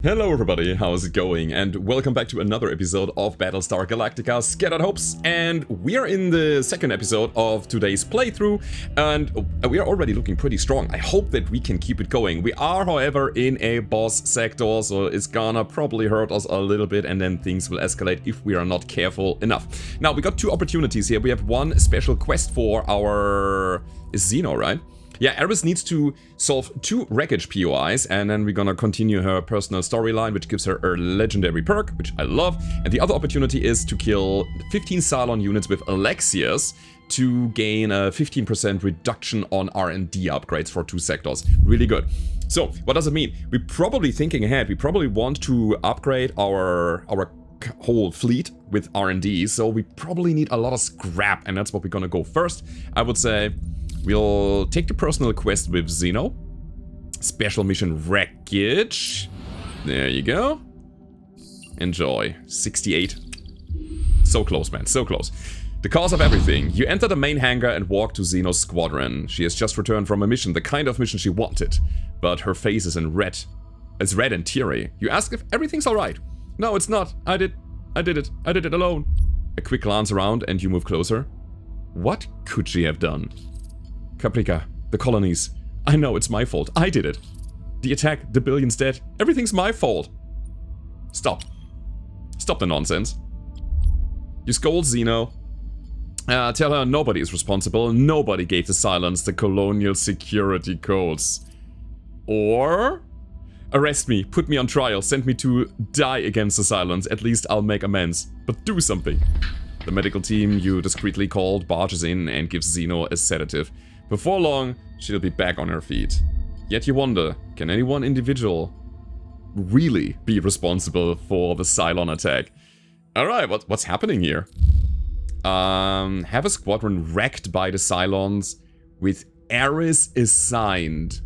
Hello everybody, how's it going? And welcome back to another episode of Battlestar Galactica Scattered Hopes. And we are in the second episode of today's playthrough, and we are already looking pretty strong. I hope that we can keep it going. We are, however, in a boss sector, so it's gonna probably hurt us a little bit, and then things will escalate if we are not careful enough. Now, we got two opportunities here. We have one special quest for our Xeno, right? Yeah, Eris needs to solve 2 wreckage POIs, and then we're gonna continue her personal storyline, which gives her a legendary perk, which I love. And the other opportunity is to kill 15 Cylon units with Alexius to gain a 15% reduction on R&D upgrades for 2 sectors. Really good. So, what does it mean? We're probably thinking ahead. We probably want to upgrade our whole fleet with R&D, so we probably need a lot of scrap, and that's what we're gonna go first. I would say we'll take the personal quest with Xeno. Special mission wreckage. There you go. Enjoy. 68. So close, man. So close. The cause of everything. You enter the main hangar and walk to Xeno's squadron. She has just returned from a mission, the kind of mission she wanted. But her face is in red. It's red and teary. You ask if everything's alright. No, it's not. I did it. I did it alone. A quick glance around and you move closer. What could she have done? Caprica, the colonies. I know, it's my fault. I did it. The attack, the billions dead. Everything's my fault. Stop. Stop the nonsense. You scold Xeno. Tell her nobody is responsible. Nobody gave the Cylons the colonial security codes. Or arrest me, put me on trial, send me to die against the Cylons. At least I'll make amends. But do something. The medical team you discreetly called barges in and gives Xeno a sedative. Before long, she'll be back on her feet. Yet you wonder, can any one individual really be responsible for the Cylon attack? Alright, what's happening here? Have a squadron wrecked by the Cylons with Eris assigned.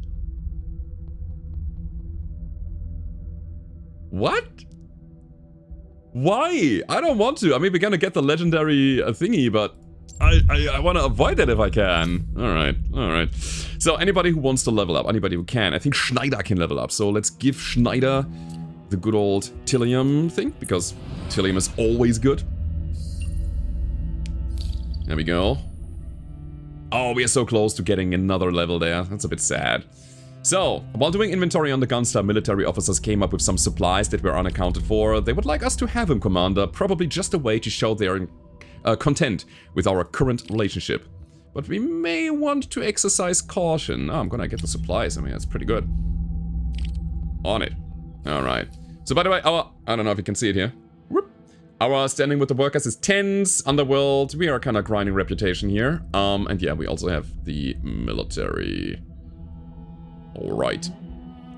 What? Why? I don't want to. I mean, we're gonna get the legendary thingy, but I want to avoid that if I can. Alright. So anybody who wants to level up, anybody who can. I think Schneider can level up. So let's give Schneider the good old Tilium thing, because Tilium is always good. There we go. Oh, we are so close to getting another level there. That's a bit sad. So, while doing inventory on the Gunstar, military officers came up with some supplies that were unaccounted for. They would like us to have them, Commander. Probably just a way to show their content with our current relationship. But we may want to exercise caution. Oh, I'm gonna get the supplies. I mean, that's pretty good. On it. Alright. So, by the way, I don't know if you can see it here. Whoop. Our standing with the workers is tense. Underworld. We are kind of grinding reputation here. And yeah, we also have the military. Alright.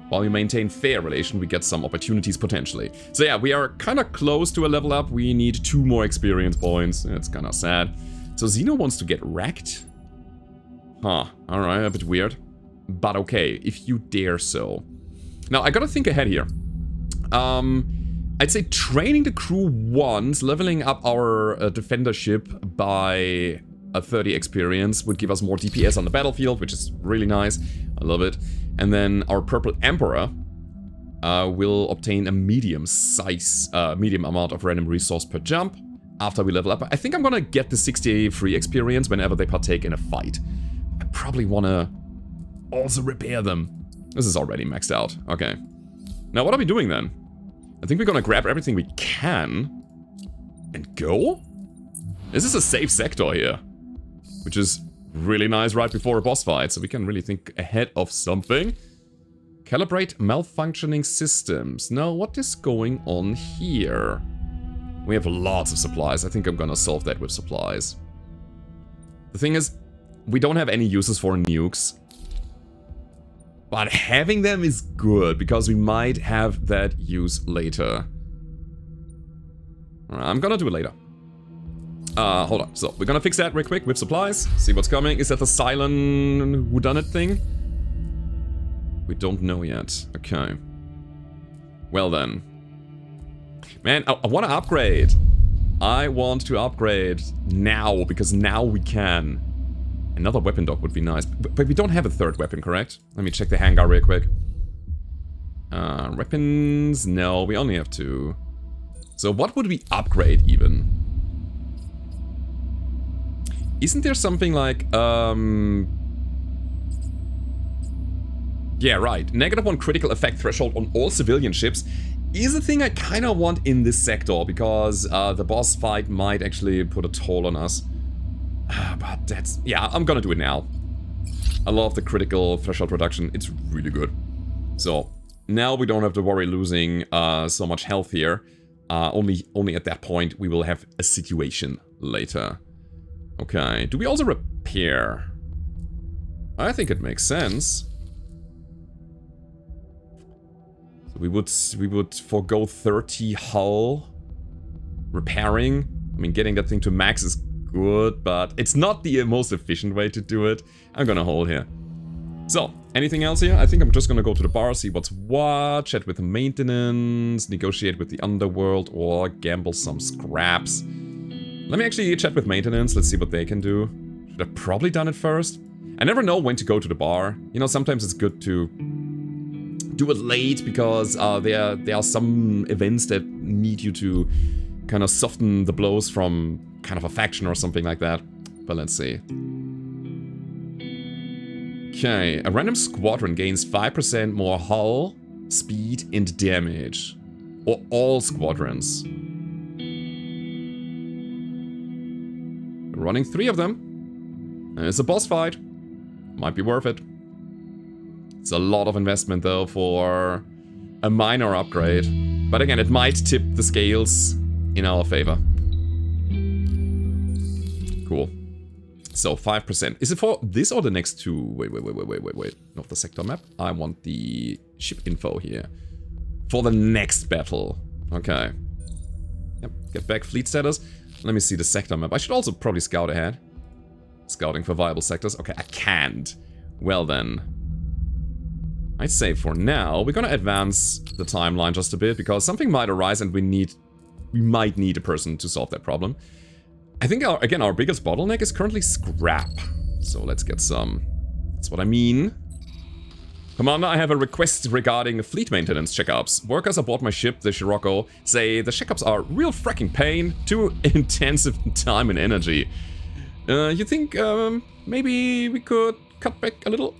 While we maintain fair relation, we get some opportunities potentially. So yeah, we are kind of close to a level up. We need 2 more experience points. It's kind of sad. So Xeno wants to get wrecked? Huh. Alright, a bit weird. But okay, if you dare so. Now, I gotta think ahead here. I'd say training the crew once, leveling up our defender ship by a 30 experience would give us more DPS on the battlefield, which is really nice. I love it. And then our Purple Emperor will obtain a medium amount of random resource per jump after we level up. I think I'm gonna get the 60 free experience whenever they partake in a fight. I probably wanna also repair them. This is already maxed out. Okay. Now what are we doing then? I think we're gonna grab everything we can and go? This is a safe sector here, which is really nice right before a boss fight, so we can really think ahead of something. Calibrate malfunctioning systems. Now, what is going on here? We have lots of supplies. I think I'm gonna solve that with supplies. The thing is, we don't have any uses for nukes. But having them is good, because we might have that use later. I'm gonna do it later. Hold on. So, we're gonna fix that real quick with supplies. See what's coming. Is that the Cylon whodunit thing? We don't know yet. Okay. Well then. Man, I want to upgrade. I want to upgrade now, because now we can. Another weapon dock would be nice. But we don't have a 3rd weapon, correct? Let me check the hangar real quick. Weapons? No, we only have 2. So what would we upgrade even? Isn't there something like, yeah, right. -1 critical effect threshold on all civilian ships is a thing I kind of want in this sector, because the boss fight might actually put a toll on us. But that's... yeah, I'm gonna do it now. I love the critical threshold reduction. It's really good. So, now we don't have to worry losing so much health here. Only at that point we will have a situation later. Okay, do we also repair? I think it makes sense. So we would forgo 30 hull repairing. I mean, getting that thing to max is good, but it's not the most efficient way to do it. I'm gonna hold here. So, anything else here? I think I'm just gonna go to the bar, see what's what, chat with the maintenance, negotiate with the underworld, or gamble some scraps. Let me actually chat with maintenance, let's see what they can do. Should have probably done it first. I never know when to go to the bar. You know, sometimes it's good to do it late, because there are some events that need you to kind of soften the blows from kind of a faction or something like that. But let's see. Okay, a random squadron gains 5% more hull, speed, and damage. Or all squadrons. We're running 3 of them. And it's a boss fight. Might be worth it. It's a lot of investment though for a minor upgrade. But again, it might tip the scales in our favor. Cool. So 5%. Is it for this or the next 2? Wait. Not the sector map. I want the ship info here. For the next battle. Okay. Yep. Get back fleet status. Let me see the sector map. I should also probably scout ahead. Scouting for viable sectors. Okay, I can't. Well then. I'd say for now, we're gonna advance the timeline just a bit, because something might arise and we might need a person to solve that problem. I think, our biggest bottleneck is currently scrap. So let's get some. That's what I mean. Commander, I have a request regarding fleet maintenance checkups. Workers aboard my ship, the Scirocco, say the checkups are real fracking pain, too intensive time and energy. You think maybe we could cut back a little?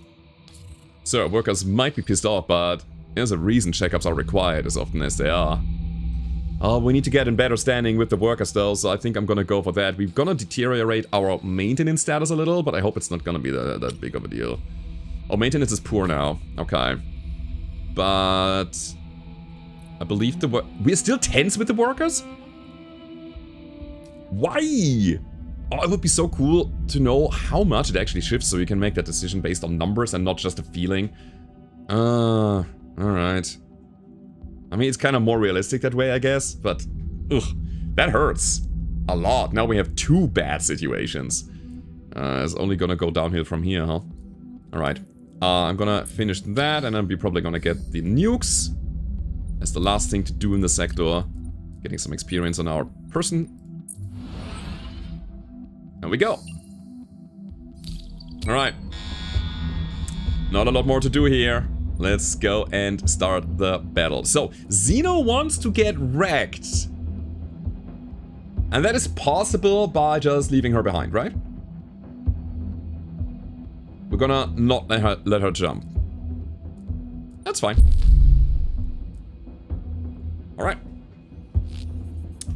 Sir, workers might be pissed off, but there's a reason checkups are required as often as they are. Oh, we need to get in better standing with the workers though, so I think I'm gonna go for that. We're gonna deteriorate our maintenance status a little, but I hope it's not gonna be that big of a deal. Oh, maintenance is poor now. Okay. But I believe we're still tense with the workers? Why? Oh, it would be so cool to know how much it actually shifts, so you can make that decision based on numbers and not just a feeling. Alright. I mean, it's kind of more realistic that way, I guess, but ugh, that hurts a lot. Now we have 2 bad situations. It's only gonna go downhill from here, huh? Alright. I'm gonna finish that, and then we're probably gonna get the nukes as the last thing to do in the sector. Getting some experience on our person. There we go. Alright. Not a lot more to do here. Let's go and start the battle. So, Xeno wants to get wrecked. And that is possible by just leaving her behind, right? We're gonna not let her jump. That's fine. Alright.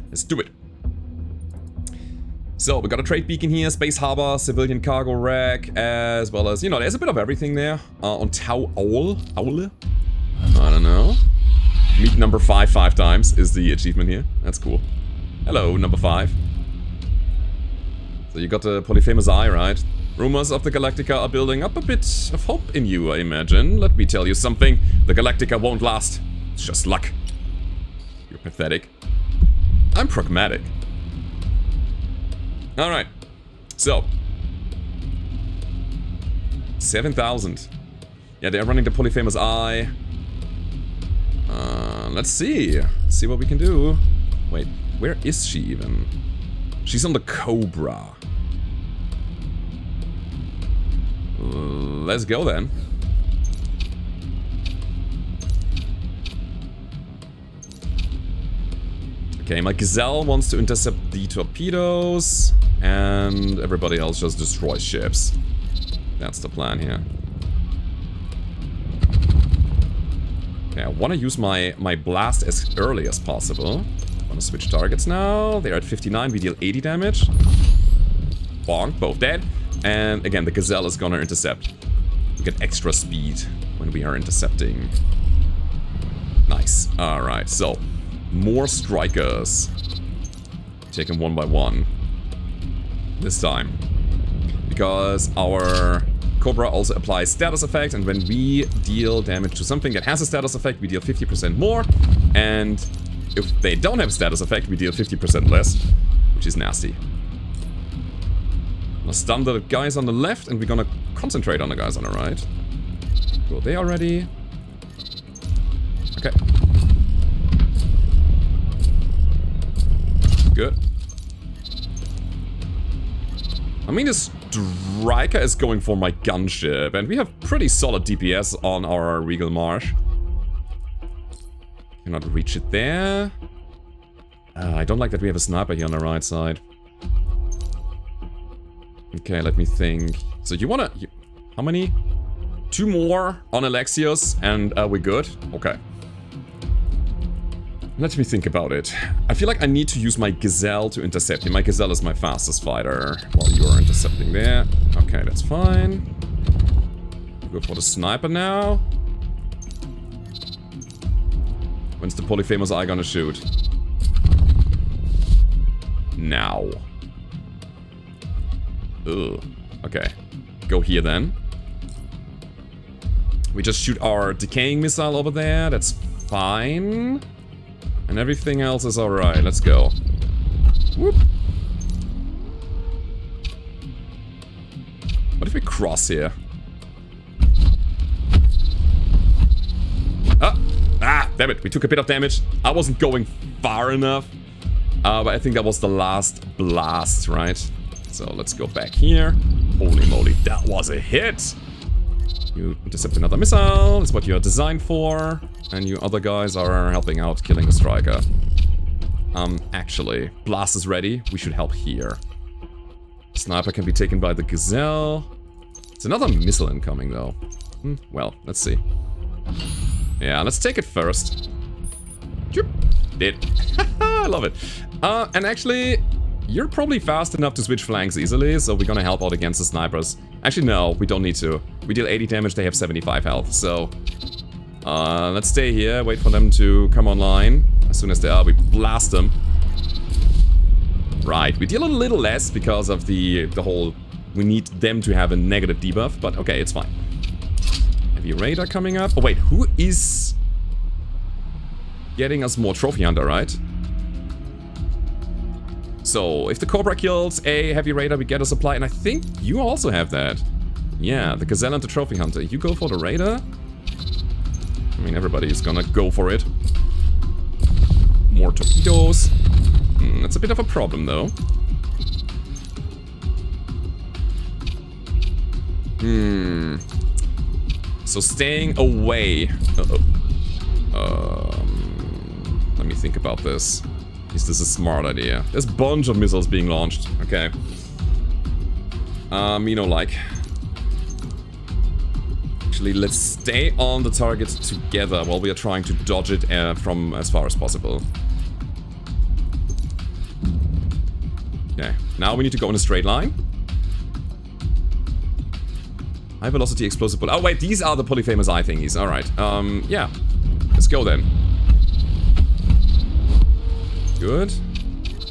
Let's do it. So, we got a trade beacon here, space harbor, civilian cargo rack, as well as, you know, there's a bit of everything there. On Tau Owl? Owl? I don't know. Meet number 5 times is the achievement here. That's cool. Hello, number 5. So you got the polyphemus eye, right? Rumors of the Galactica are building up a bit of hope in you, I imagine. Let me tell you something. The Galactica won't last. It's just luck. You're pathetic. I'm pragmatic. Alright, so 7,000. Yeah, they're running the polyphemus eye. Let's see what we can do. Wait, where is she even? She's on the Cobra. Let's go then. Okay, my Gazelle wants to intercept the torpedoes, and everybody else just destroys ships. That's the plan here. Okay, I want to use my blast as early as possible. I want to switch targets now. They're at 59, we deal 80 damage. Bonk, both dead. And again, the Gazelle is gonna intercept. We get extra speed when we are intercepting. Nice. Alright, so more strikers. Take them one by one. This time. Because our Cobra also applies status effect, and when we deal damage to something that has a status effect, we deal 50% more. And if they don't have a status effect, we deal 50% less, which is nasty. Gonna stun the guys on the left, and we're gonna concentrate on the guys on the right. Go there already. Okay. Good. I mean, this Striker is going for my gunship, and we have pretty solid DPS on our Regal Marsh. Cannot reach it there. I don't like that we have a sniper here on the right side. Okay, let me think. So you wanna... how many? 2 more on Alexios, and we're good? Okay. Let me think about it. I feel like I need to use my Gazelle to intercept him. My Gazelle is my fastest fighter while you are intercepting there. Okay, that's fine. Go for the sniper now. When's the Polyphemus eye gonna shoot? Now. Ugh. Okay. Go here then. We just shoot our decaying missile over there. That's fine. And everything else is alright. Let's go. Whoop. What if we cross here? Ah, damn it. We took a bit of damage. I wasn't going far enough. But I think that was the last blast, right? So let's go back here. Holy moly, that was a hit. You intercept another missile. That's what you're designed for. And you other guys are helping out killing the Striker. Actually, blast is ready. We should help here. Sniper can be taken by the Gazelle. It's another missile incoming, though. Well, let's see. Yeah, let's take it first. Did. I love it. And actually, you're probably fast enough to switch flanks easily, so we're gonna help out against the snipers. Actually, no, we don't need to. We deal 80 damage, they have 75 health, so... let's stay here, wait for them to come online. As soon as they are, we blast them. Right, we deal a little less because of the whole... we need them to have a negative debuff, but okay, it's fine. Heavy Raider coming up. Oh wait, who is... getting us more Trophy Hunter, right? So, if the Cobra kills a Heavy Raider, we get a supply, and I think you also have that. Yeah, the Gazelle and the Trophy Hunter. You go for the Raider? I mean, everybody's gonna go for it. More torpedoes. That's a bit of a problem, though. So staying away... let me think about this. Is this a smart idea? There's a bunch of missiles being launched. Okay. like. Actually, let's stay on the target together while we are trying to dodge it from as far as possible. Okay, now we need to go in a straight line. High velocity explosive bullet. Oh wait, these are the Polyphemus eye thingies. Alright, yeah. Let's go then. Good.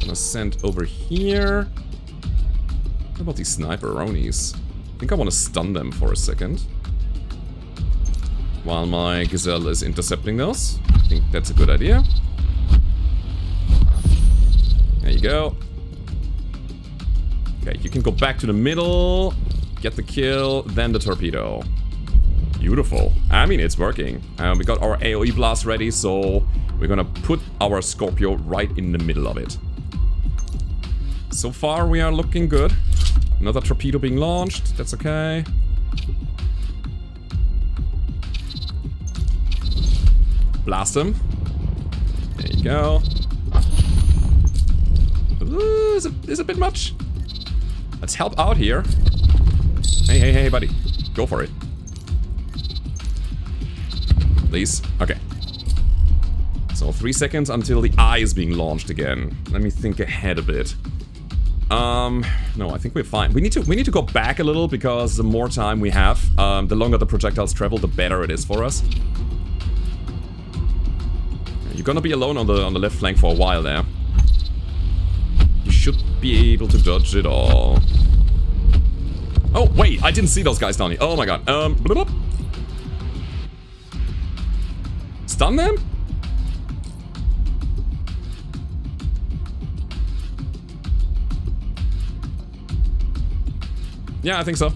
Gonna send over here. What about these sniper-ronies? I think I want to stun them for a second. While my Gazelle is intercepting those. I think that's a good idea. There you go. Okay, you can go back to the middle, get the kill, then the torpedo. Beautiful. I mean, it's working. We got our AoE blast ready, so we're gonna put our Scorpio right in the middle of it. So far, we are looking good. Another torpedo being launched. That's okay. Blast him. There you go. is it a bit much? Let's help out here. Hey, buddy. Go for it. Please. Okay. So 3 seconds until the eye is being launched again. Let me think ahead a bit. No, I think we're fine. We need to go back a little because the more time we have, the longer the projectiles travel, the better it is for us. You're gonna be alone on the left flank for a while there. You should be able to dodge it all. Oh, wait, I didn't see those guys down here. Oh my god. Blip. Stun them? Yeah, I think so.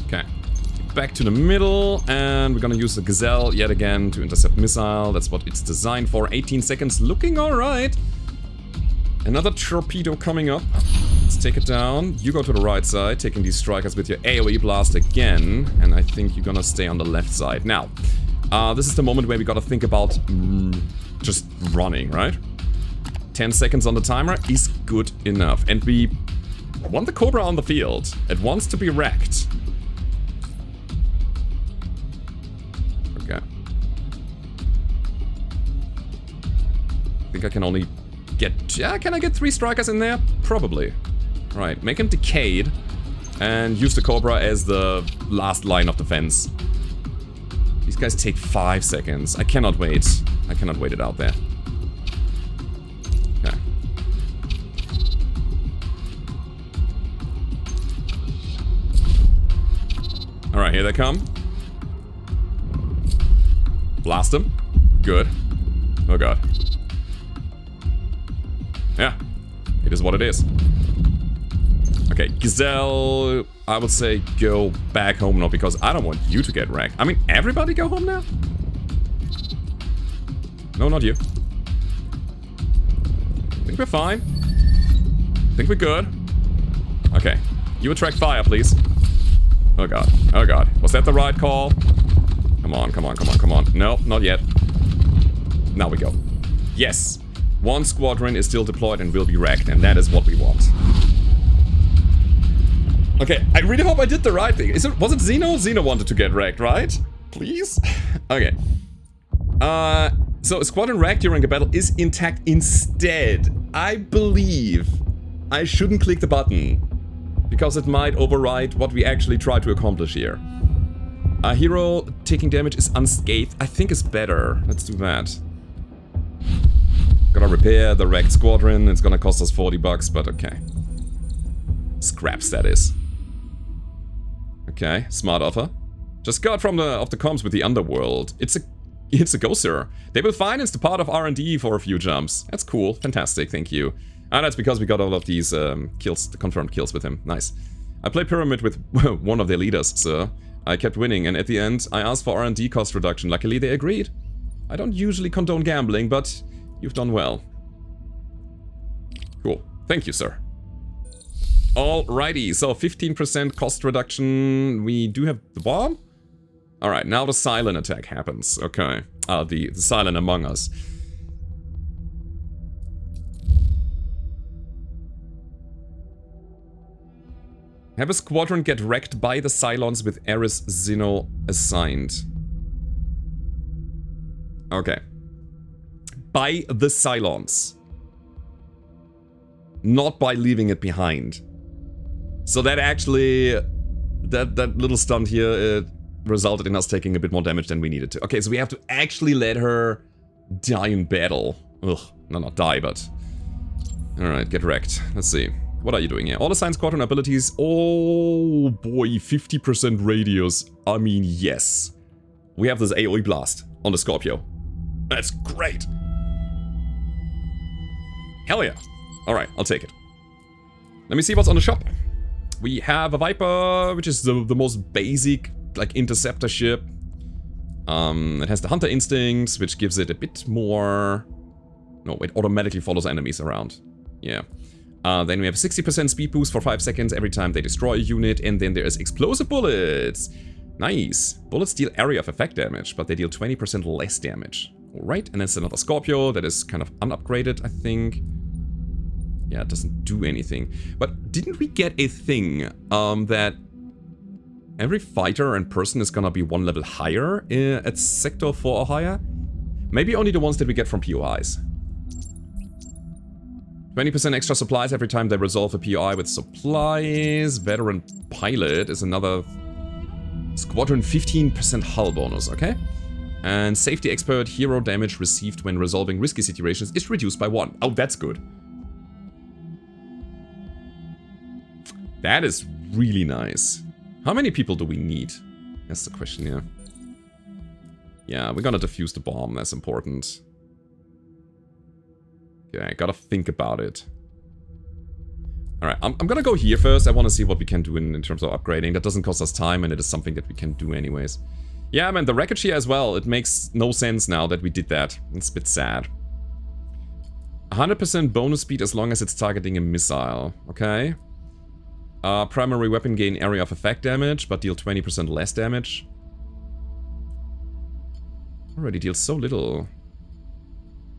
Okay. Back to the middle, and we're gonna use the Gazelle yet again to intercept missile. That's what it's designed for. 18 seconds, looking alright. Another torpedo coming up. Let's take it down. You go to the right side, taking these strikers with your AoE blast again. And I think you're gonna stay on the left side. Now, this is the moment where we gotta think about just running, right? 10 seconds on the timer is good enough. And we want the Cobra on the field. It wants to be wrecked. Okay. I think I can only get... Yeah, can I get 3 strikers in there? Probably. Right, make him decayed. And use the Cobra as the last line of defense. These guys take 5 seconds. I cannot wait. I cannot wait it out there. Okay. Alright, here they come. Blast them. Good. Oh god. Yeah. It is what it is. Okay, Gazelle, I would say go back home now because I don't want you to get wrecked. I mean, everybody go home now? No, not you. I think we're fine. I think we're good. Okay. You attract fire, please. Oh god. Oh god. Was that the right call? Come on, come on, come on, come on. No, not yet. Now we go. Yes. 1 squadron is still deployed and will be wrecked, and that is what we want. Okay, I really hope I did the right thing. Was it Xeno? Xeno wanted to get wrecked, right? Please? Okay. So a squadron wrecked during a battle is intact instead. I believe I shouldn't click the button because it might override what we actually try to accomplish here. A hero taking damage is unscathed. I think is better. Let's do that. Gotta repair the wrecked squadron. It's gonna cost us 40 bucks, but okay. Scraps, that is. Okay, smart offer. Just got from off the comms with the underworld. It's a go, sir. They will finance the part of R&D for a few jumps. That's cool. Fantastic, thank you. And that's because we got all of these kills, the confirmed kills with him. Nice. I played Pyramid with one of their leaders, sir. I kept winning, and at the end, I asked for R&D cost reduction. Luckily, they agreed. I don't usually condone gambling, but you've done well. Cool. Thank you, sir. Alrighty, so 15% cost reduction. We do have the bomb? Alright, now the Cylon attack happens. Okay. The Cylon among us. Have a squadron get wrecked by the Cylons with Eris Xeno assigned. Okay. By the Cylons. Not by leaving it behind. So that actually... That little stunt here resulted in us taking a bit more damage than we needed to. Okay, so we have to actually let her die in battle. Ugh. No, not die, but... Alright, get wrecked. Let's see. What are you doing here? All assigned squadron abilities. Oh boy, 50% radius. I mean, yes. We have this AoE blast on the Scorpio. That's great. Hell yeah. Alright, I'll take it. Let me see what's on the shop. We have a Viper, which is the most basic, like, interceptor ship. It has the Hunter Instincts, which gives it a bit more... No, it automatically follows enemies around. Yeah. Then we have 60% speed boost for 5 seconds every time they destroy a unit, and then there's explosive bullets. Nice. Bullets deal area of effect damage, but they deal 20% less damage. Alright, and it's another Scorpio that is kind of unupgraded, I think. Yeah, it doesn't do anything. But didn't we get a thing that every fighter and person is gonna be one level higher at Sector 4 or higher? Maybe only the ones that we get from POIs. 20% extra supplies every time they resolve a POI with supplies. Veteran Pilot is another Squadron 15% hull bonus, okay? And Safety Expert, hero damage received when resolving risky situations is reduced by 1. Oh, that's good. That is really nice. How many people do we need? That's the question here. Yeah, we're gonna defuse the bomb, that's important. Okay, gotta think about it. Alright, I'm gonna go here first. I wanna see what we can do in terms of upgrading. That doesn't cost us time, and it is something that we can do anyways. Yeah, man, the wreckage here as well. It makes no sense now that we did that. It's a bit sad. 100% bonus speed as long as it's targeting a missile. Okay. Primary weapon gain area of effect damage, but deal 20% less damage. Already deals so little.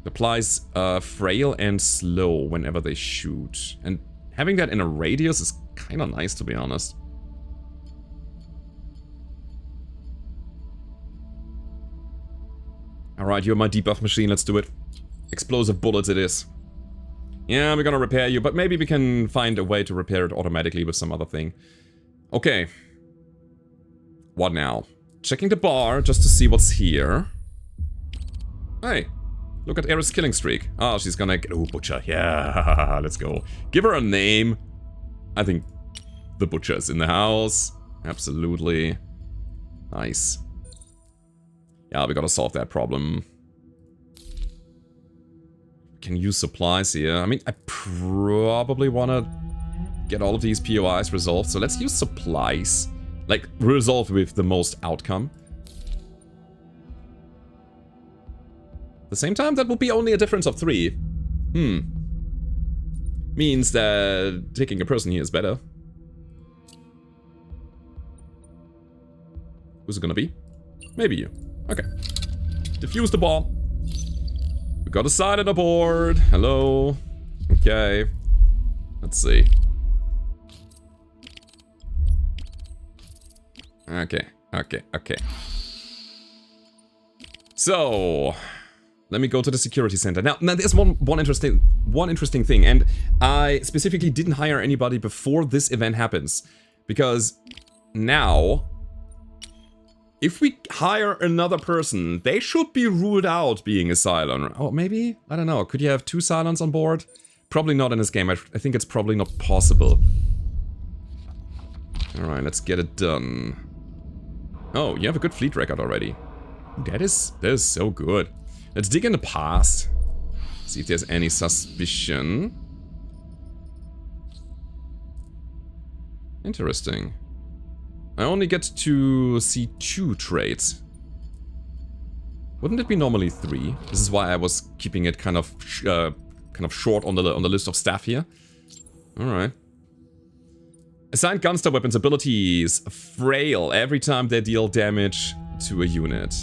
Applies frail and slow whenever they shoot. And having that in a radius is kind of nice, to be honest. Alright, you're my debuff machine, let's do it. Explosive bullets it is. Yeah, we're gonna repair you, but maybe we can find a way to repair it automatically with some other thing. Okay. What now? Checking the bar just to see what's here. Hey, look at Aerith's killing streak. Oh, she's gonna get... Oh, Butcher. Yeah, let's go. Give her a name. I think the Butcher's in the house. Absolutely. Nice. Yeah, we gotta solve that problem. Can use supplies here. I mean, I probably wanna get all of these POIs resolved, so let's use supplies. Like, resolve with the most outcome. At the same time, that will be only a difference of 3. Means that taking a person here is better. Who's it gonna be? Maybe you. Okay. Defuse the bomb. We got a side on the board. Hello. Okay. Let's see. Okay. So, let me go to the security center. Now there's one interesting thing, and I specifically didn't hire anybody before this event happens, because now, if we hire another person, they should be ruled out being a Cylon. Oh, maybe? I don't know. Could you have 2 Cylons on board? Probably not in this game. I think it's probably not possible. Alright, let's get it done. Oh, you have a good fleet record already. That is so good. Let's dig in the past. See if there's any suspicion. Interesting. I only get to see 2 traits. Wouldn't it be normally 3? This is why I was keeping it kind of short on the list of staff here. All right. Assigned Gunstar weapons abilities frail every time they deal damage to a unit.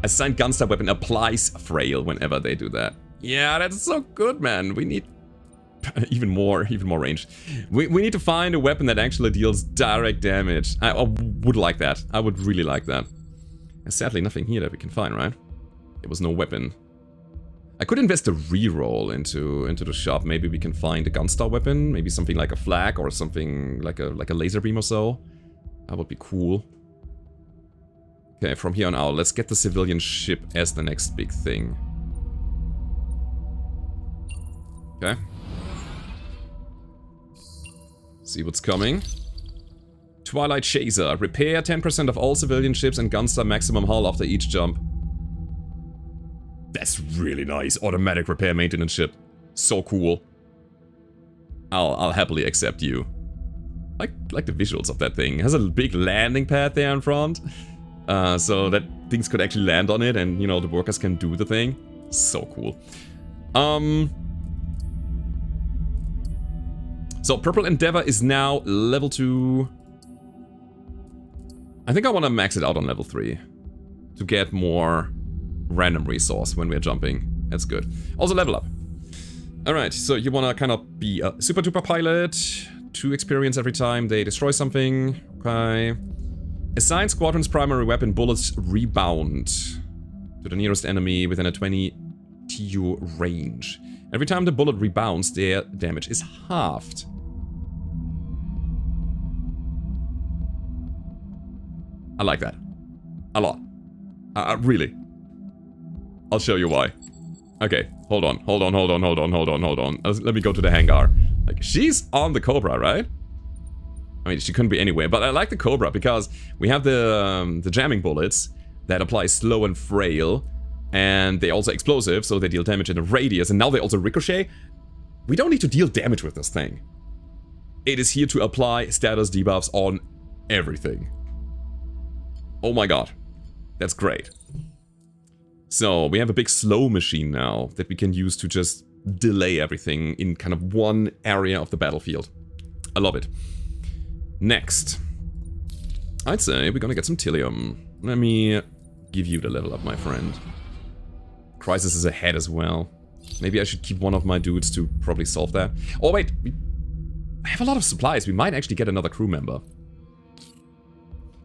Assigned Gunstar weapon applies frail whenever they do that. Yeah, that's so good, man. We need even more range. We need to find a weapon that actually deals direct damage. I would like that. I would really like that. There's sadly nothing here that we can find, right? There was no weapon. I could invest a reroll into the shop. Maybe we can find a Gunstar weapon. Maybe something like a flag or something like a laser beam or so. That would be cool. Okay, from here on out, let's get the civilian ship as the next big thing. Okay. See what's coming. Twilight Chaser. Repair 10% of all civilian ships and Gunstar maximum hull after each jump. That's really nice. Automatic repair maintenance ship. So cool. I'll happily accept you. Like the visuals of that thing. It has a big landing pad there in front. So that things could actually land on it and, you know, the workers can do the thing. So cool. So Purple Endeavor is now level 2. I think I want to max it out on level 3. To get more random resource when we're jumping. That's good. Also level up. Alright, so you wanna kind of be a super duper pilot. 2 experience every time they destroy something. Okay. Assign squadron's primary weapon bullets rebound to the nearest enemy within a 20 TU range. Every time the bullet rebounds, their damage is halved. I like that. A lot. Really. I'll show you why. Okay, hold on. Let me go to the hangar. Like, she's on the Cobra, right? I mean, she couldn't be anywhere, but I like the Cobra because we have the jamming bullets that apply slow and frail, and they're also explosive, so they deal damage in a radius, and now they also ricochet. We don't need to deal damage with this thing. It is here to apply status debuffs on everything. Oh my god. That's great. So, we have a big slow machine now that we can use to just delay everything in kind of one area of the battlefield. I love it. Next. I'd say we're gonna get some Tilium. Let me give you the level up, my friend. Crisis is ahead as well. Maybe I should keep one of my dudes to probably solve that. Oh wait, I have a lot of supplies. We might actually get another crew member.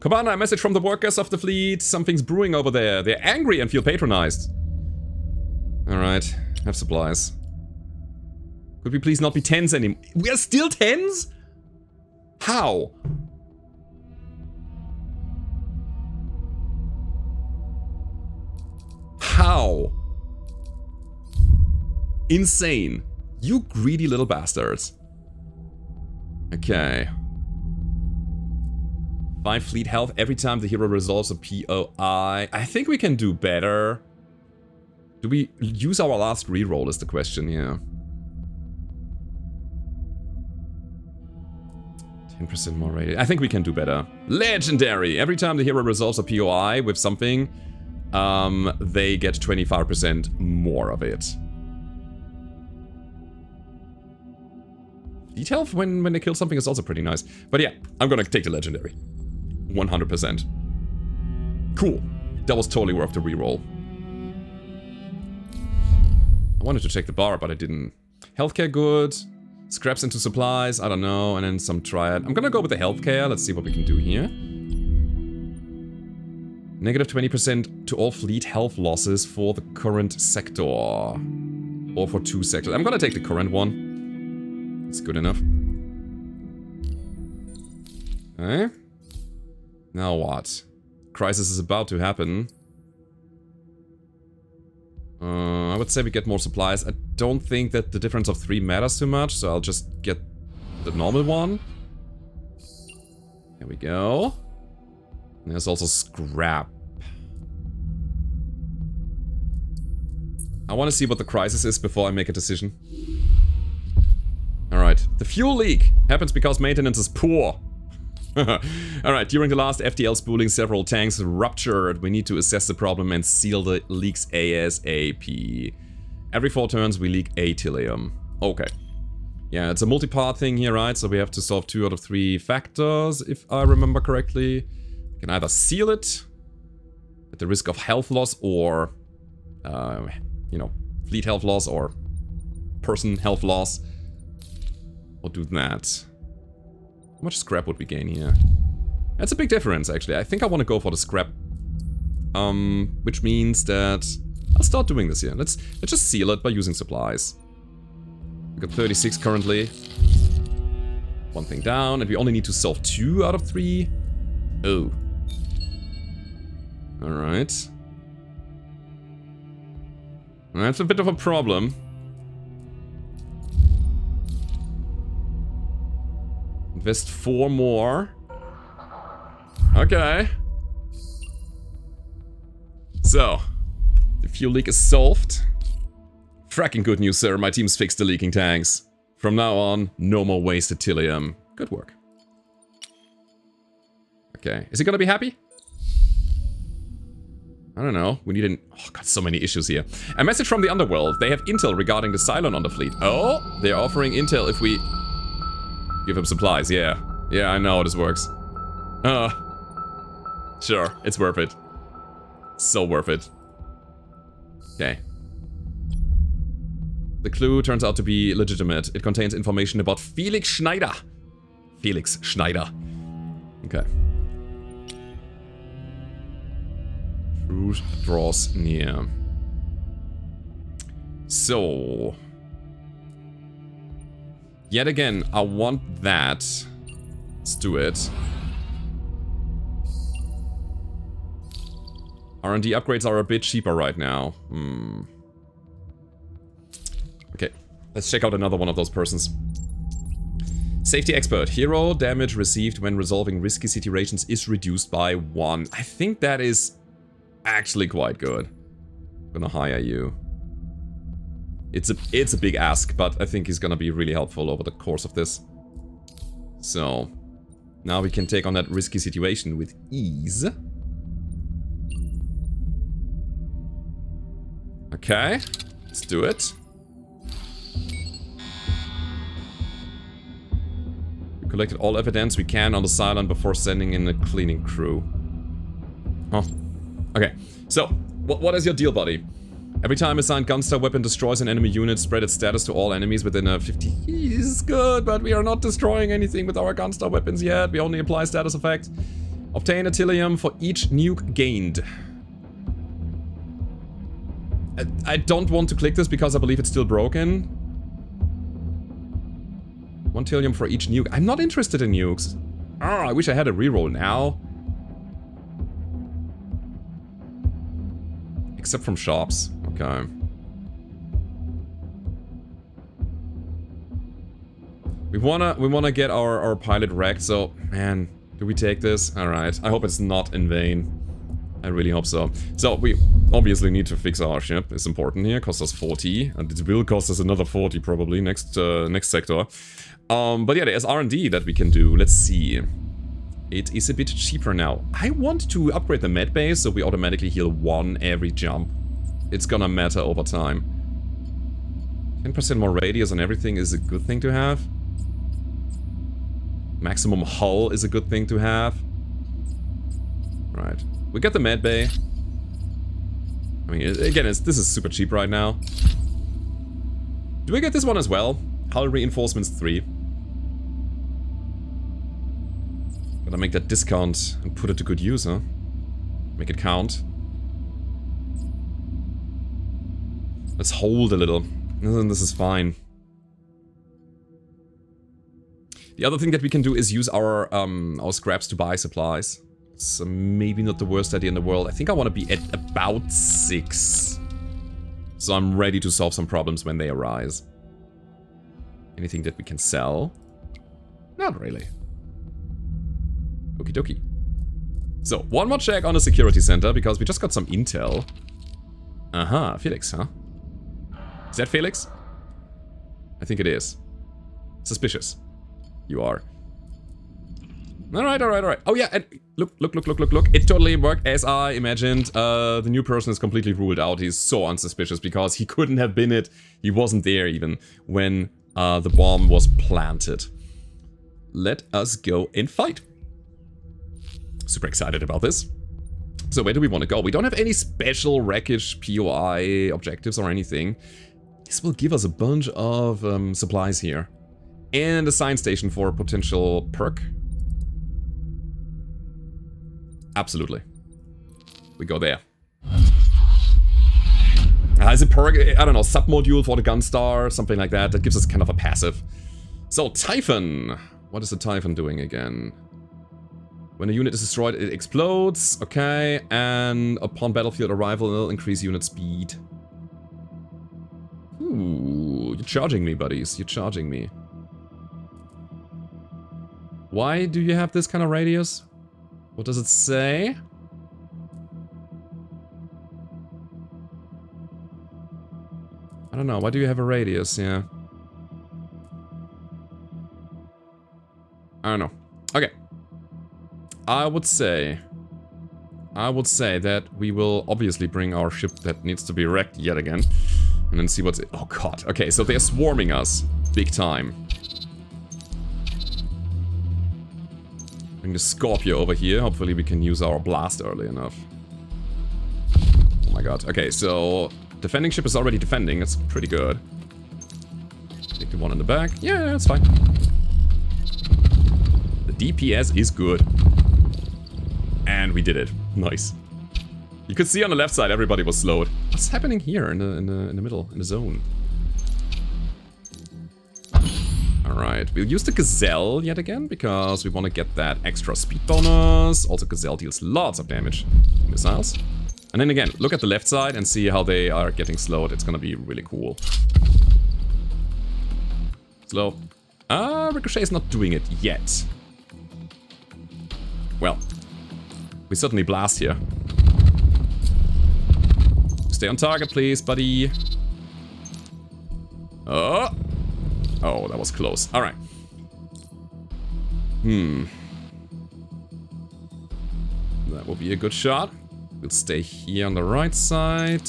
Commander, a message from the workers of the fleet. Something's brewing over there. They're angry and feel patronized. Alright, have supplies. Could we please not be 10s anymore? We are still 10s? How? How? Insane. You greedy little bastards. Okay. 5 fleet health every time the hero resolves a POI. I think we can do better. Do we use our last reroll is the question, yeah. 10% more rated. I think we can do better. Legendary! Every time the hero resolves a POI with something, they get 25% more of it. Fleet health when they kill something is also pretty nice. But yeah, I'm gonna take the legendary. 100%. Cool. That was totally worth the reroll. I wanted to check the bar, but I didn't. Healthcare good. Scraps into supplies, I don't know. And then some triad. I'm gonna go with the healthcare. Let's see what we can do here. Negative 20% to all fleet health losses for the current sector. Or for 2 sectors. I'm gonna take the current one. It's good enough. Okay. Now what? Crisis is about to happen. I would say we get more supplies. I don't think that the difference of 3 matters too much, so I'll just get the normal one. There we go. And there's also scrap. I want to see what the crisis is before I make a decision. Alright, the fuel leak happens because maintenance is poor. Alright, during the last FTL spooling, several tanks ruptured. We need to assess the problem and seal the leaks ASAP. Every 4 turns we leak a Tilium. Okay. Yeah, it's a multi-part thing here, right? So we have to solve 2 out of 3 factors, if I remember correctly. We can either seal it at the risk of health loss or, you know, fleet health loss or person health loss. Or do that. How much scrap would we gain here? That's a big difference, actually. I think I want to go for the scrap. Which means that I'll start doing this here. Let's just seal it by using supplies. We got 36 currently. 1 thing down, and we only need to solve 2 out of 3. Oh. Alright. That's a bit of a problem. Invest 4 more. Okay. So, the fuel leak is solved. Fracking good news, sir. My team's fixed the leaking tanks. From now on, no more wasted Tilium. Good work. Okay. Is he gonna be happy? I don't know. We need an... Oh, got so many issues here. A message from the underworld. They have intel regarding the Cylon on the fleet. Oh, they're offering intel if we... give him supplies, yeah. Yeah, I know how this works. Sure, it's worth it. So worth it. Okay. The clue turns out to be legitimate. It contains information about Felix Schneider. Felix Schneider. Okay. Truth draws near. So... Yet again, I want that. Let's do it. R&D upgrades are a bit cheaper right now. Okay, let's check out another one of those persons. Safety expert. Hero damage received when resolving risky situations is reduced by 1. I think that is actually quite good. I'm gonna hire you. It's a big ask, but I think he's gonna be really helpful over the course of this. So, now we can take on that risky situation with ease. Okay, let's do it. We collected all evidence we can on the Cylon before sending in a cleaning crew. Huh. Okay, so, what is your deal, buddy? Every time assigned Gunstar weapon destroys an enemy unit, spread its status to all enemies within a 50... Is good, but we are not destroying anything with our Gunstar weapons yet. We only apply status effects. Obtain a Tilium for each nuke gained. I don't want to click this because I believe it's still broken. 1 Tilium for each nuke. I'm not interested in nukes. Oh, I wish I had a reroll now. Except from shops. Okay. We wanna get our pilot wrecked, so man, do we take this? Alright. I hope it's not in vain. I really hope so. So we obviously need to fix our ship. It's important here. Costs us 40. And it will cost us another 40 probably next sector. But yeah, there's R&D that we can do. Let's see. It is a bit cheaper now. I want to upgrade the med base so we automatically heal 1 every jump. It's gonna matter over time. 10% more radius on everything is a good thing to have. Maximum hull is a good thing to have. Right. We got the med bay. I mean, again, this is super cheap right now. Do we get this one as well? Hull reinforcements 3. Gotta make that discount and put it to good use, huh? Make it count. Let's hold a little. This is fine. The other thing that we can do is use our scraps to buy supplies. It's maybe not the worst idea in the world. I think I want to be at about 6. So I'm ready to solve some problems when they arise. Anything that we can sell? Not really. Okie dokie. So, one more check on the security center, because we just got some intel. Aha, Felix, huh? Is that Felix? I think it is. Suspicious. You are. Alright. Oh yeah, and look. It totally worked as I imagined. The new person is completely ruled out. He's so unsuspicious because he couldn't have been it. He wasn't there even when the bomb was planted. Let us go and fight. Super excited about this. So where do we want to go? We don't have any special wreckage POI objectives or anything. This will give us a bunch of supplies here. And a science station for a potential perk. Absolutely. We go there. As a perk, I don't know, submodule for the Gunstar, something like that. That gives us kind of a passive. So, Typhon. What is the Typhon doing again? When a unit is destroyed, it explodes. Okay, and upon battlefield arrival, it'll increase unit speed. Ooh, you're charging me, buddies. You're charging me. Why do you have this kind of radius? What does it say? I don't know. Why do you have a radius? Yeah. I don't know. Okay. I would say that we will obviously bring our ship that needs to be wrecked yet again. And then see what's... Oh god. Okay, so they're swarming us. Big time. Bring the Scorpio over here. Hopefully we can use our blast early enough. Oh my god. Okay, so... Defending ship is already defending. That's pretty good. Take the one in the back. Yeah, that's fine. The DPS is good. And we did it. Nice. You could see on the left side everybody was slowed. What's happening here in the middle, in the zone? Alright, we'll use the Gazelle yet again, because we want to get that extra speed bonus. Also, Gazelle deals lots of damage to missiles. And then again, look at the left side and see how they are getting slowed. It's gonna be really cool. Slow. Ricochet is not doing it yet. Well, we certainly blast here. Stay on target, please, buddy. Oh, that was close. All right. That will be a good shot. We'll stay here on the right side.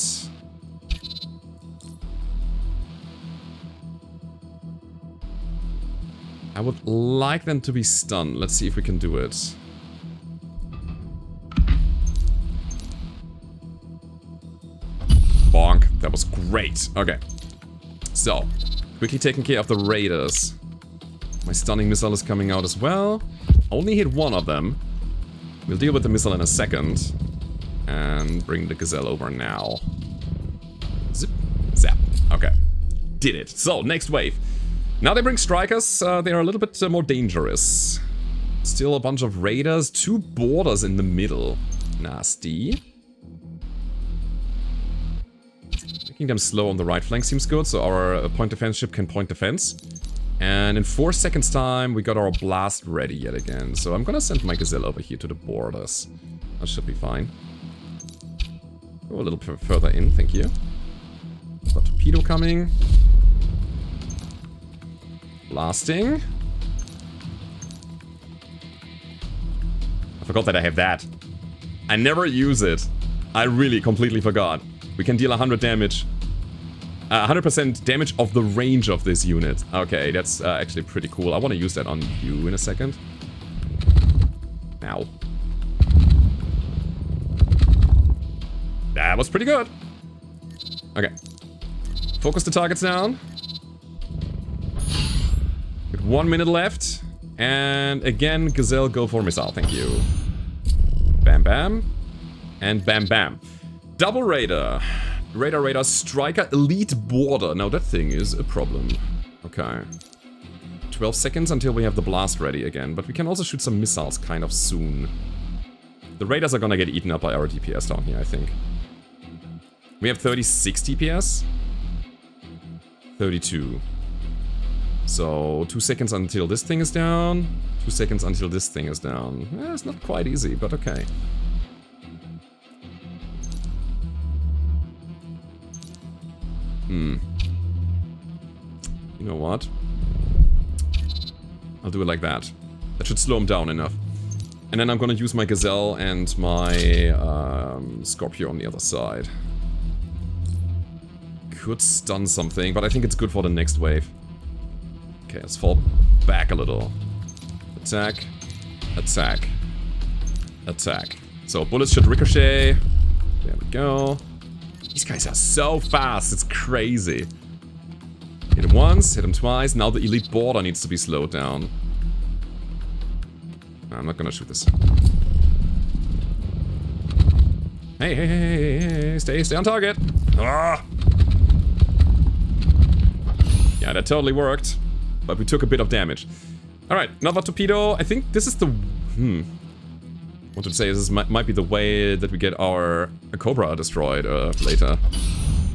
I would like them to be stunned. Let's see if we can do it. Bonk. That was great. Okay. So, quickly taking care of the raiders. My stunning missile is coming out as well. Only hit one of them. We'll deal with the missile in a second. And bring the Gazelle over now. Zip. Zap. Okay. Did it. So, next wave. Now they bring strikers. They are a little bit more dangerous. Still a bunch of raiders. 2 boarders in the middle. Nasty. Making them slow on the right flank seems good. So our point defense ship can point defense. And in 4 seconds time, we got our blast ready yet again. So I'm gonna send my Gazelle over here to the borders. That should be fine. Go a little further in, thank you. Got torpedo coming. Blasting. I forgot that I have that. I never use it. I really completely forgot. We can deal 100 damage. 100% damage of the range of this unit. Okay, that's actually pretty cool. I want to use that on you in a second. Ow. That was pretty good. Okay. Focus the targets down. With 1 minute left. And again, Gazelle, go for missile. Thank you. Bam, bam. And bam, bam. Double Raider. Raider, Striker, Elite Border. Now that thing is a problem. Okay. 12 seconds until we have the blast ready again. But we can also shoot some missiles kind of soon. The Raiders are gonna get eaten up by our DPS down here, I think. We have 36 DPS. 32. So 2 seconds until this thing is down. 2 seconds until this thing is down. It's not quite easy, but okay. You know what? I'll do it like that. That should slow him down enough. And then I'm gonna use my Gazelle and my Scorpio on the other side. Could stun something, but I think it's good for the next wave. Okay, let's fall back a little. Attack. Attack. Attack. So bullets should ricochet. There we go. These guys are so fast, it's crazy. Hit him once, hit him twice. Now the elite border needs to be slowed down. No, I'm not gonna shoot this. Hey, stay on target. Ah! Yeah, that totally worked. But we took a bit of damage. Alright, another torpedo. I think this is the... Wanted to say this might be the way that we get our Cobra destroyed later.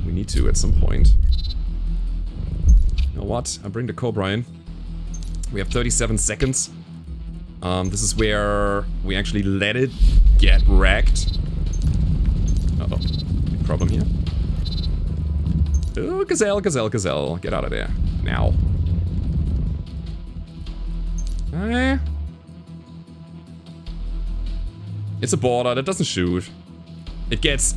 We need to at some point. You know what? I bring the Cobra in. We have 37 seconds. This is where we actually let it get wrecked. Uh-oh. Big problem here. Oh, Gazelle. Get out of there. Now. Okay. It's a border that doesn't shoot. It gets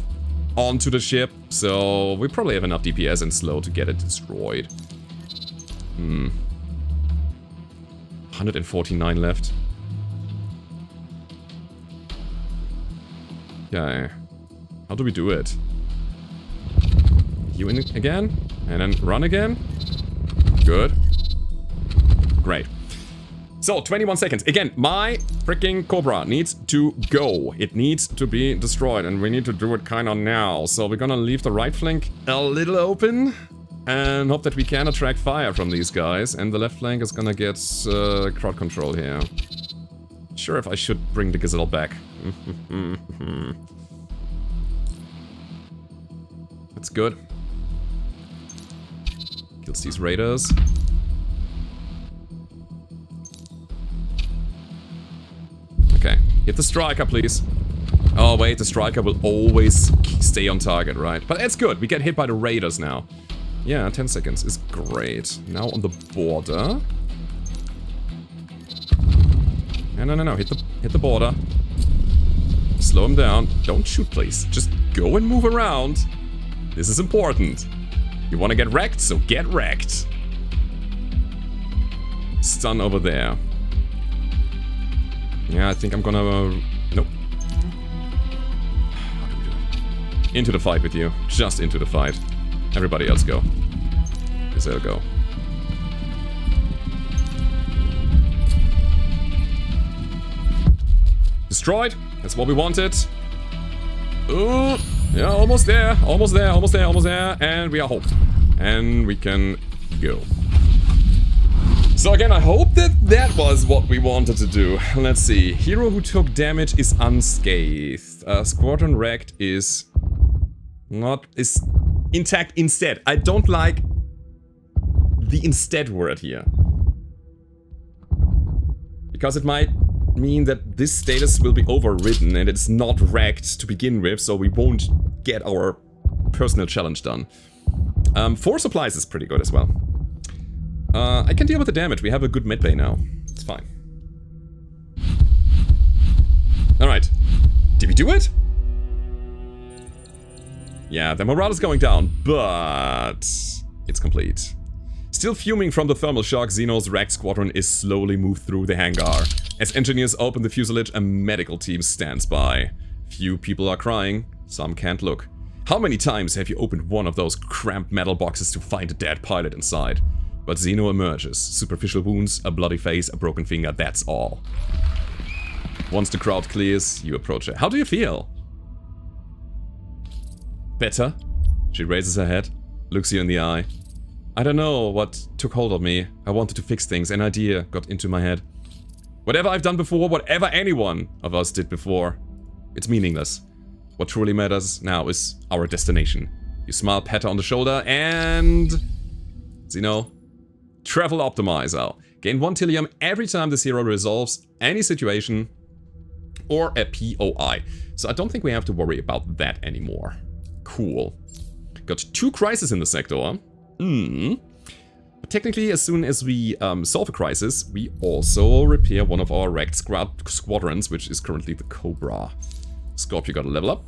onto the ship, so we probably have enough DPS and slow to get it destroyed. 149 left. Okay. How do we do it? You in again. And then run again. Good. Great. So, 21 seconds. Again, my freaking Cobra needs to go. It needs to be destroyed, and we need to do it kinda now. So we're gonna leave the right flank a little open, and hope that we can attract fire from these guys. And the left flank is gonna get crowd control here. Sure if I should bring the Gazelle back. That's good. Kills these raiders. Okay, hit the striker, please. Oh, wait, the striker will always stay on target, right? But that's good, we get hit by the raiders now. Yeah, 10 seconds is great. Now on the border. No, hit the border. Slow him down. Don't shoot, please. Just go and move around. This is important. You want to get wrecked, so get wrecked. Stun over there. Yeah, I think I'm gonna... nope. How do we do it? Into the fight with you. Just into the fight. Everybody else go. Gazelle go. Destroyed. That's what we wanted. Ooh. Yeah, almost there. Almost there. Almost there. Almost there. And we are home. And we can go. So again, I hope that that was what we wanted to do. Let's see. Hero who took damage is unscathed. Squadron wrecked is intact instead. I don't like the instead word here. Because it might mean that this status will be overridden and it's not wrecked to begin with, so we won't get our personal challenge done. 4 supplies is pretty good as well. I can deal with the damage. We have a good medbay now. It's fine. Alright. Did we do it? Yeah, the morale is going down, but it's complete. Still fuming from the thermal shock, Xeno's wrecked squadron is slowly moved through the hangar. As engineers open the fuselage, a medical team stands by. Few people are crying, some can't look. How many times have you opened one of those cramped metal boxes to find a dead pilot inside? But Xeno emerges. Superficial wounds, a bloody face, a broken finger, that's all. Once the crowd clears, you approach her. How do you feel? Better? She raises her head, looks you in the eye. I don't know what took hold of me. I wanted to fix things, an idea got into my head. Whatever I've done before, whatever any one of us did before, it's meaningless. What truly matters now is our destination. You smile, pat her on the shoulder, and... Xeno, Travel Optimizer. Gain 1 Tilium every time this hero resolves any situation or a POI. So I don't think we have to worry about that anymore. Cool. Got 2 crises in the sector. But technically, as soon as we solve a crisis, we also repair one of our wrecked squadrons, which is currently the Cobra. Scorpio got a level up.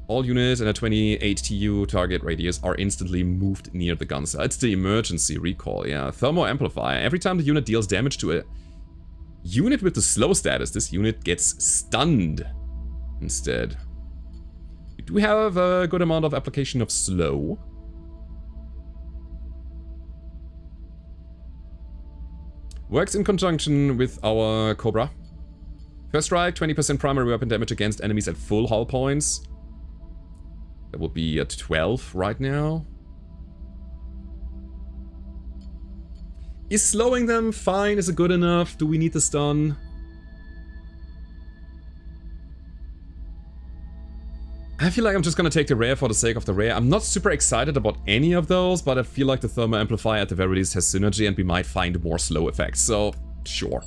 All units in a 28 TU target radius are instantly moved near the guns. It's the emergency recall, yeah. Thermal amplifier. Every time the unit deals damage to a unit with the slow status, this unit gets stunned instead. We do have a good amount of application of slow. Works in conjunction with our Cobra. First strike, 20% primary weapon damage against enemies at full hull points. That would be at 12 right now. Is slowing them fine? Is it good enough? Do we need the stun? I feel like I'm just gonna take the rare for the sake of the rare. I'm not super excited about any of those, but I feel like the thermal amplifier at the very least has synergy and we might find more slow effects, so sure.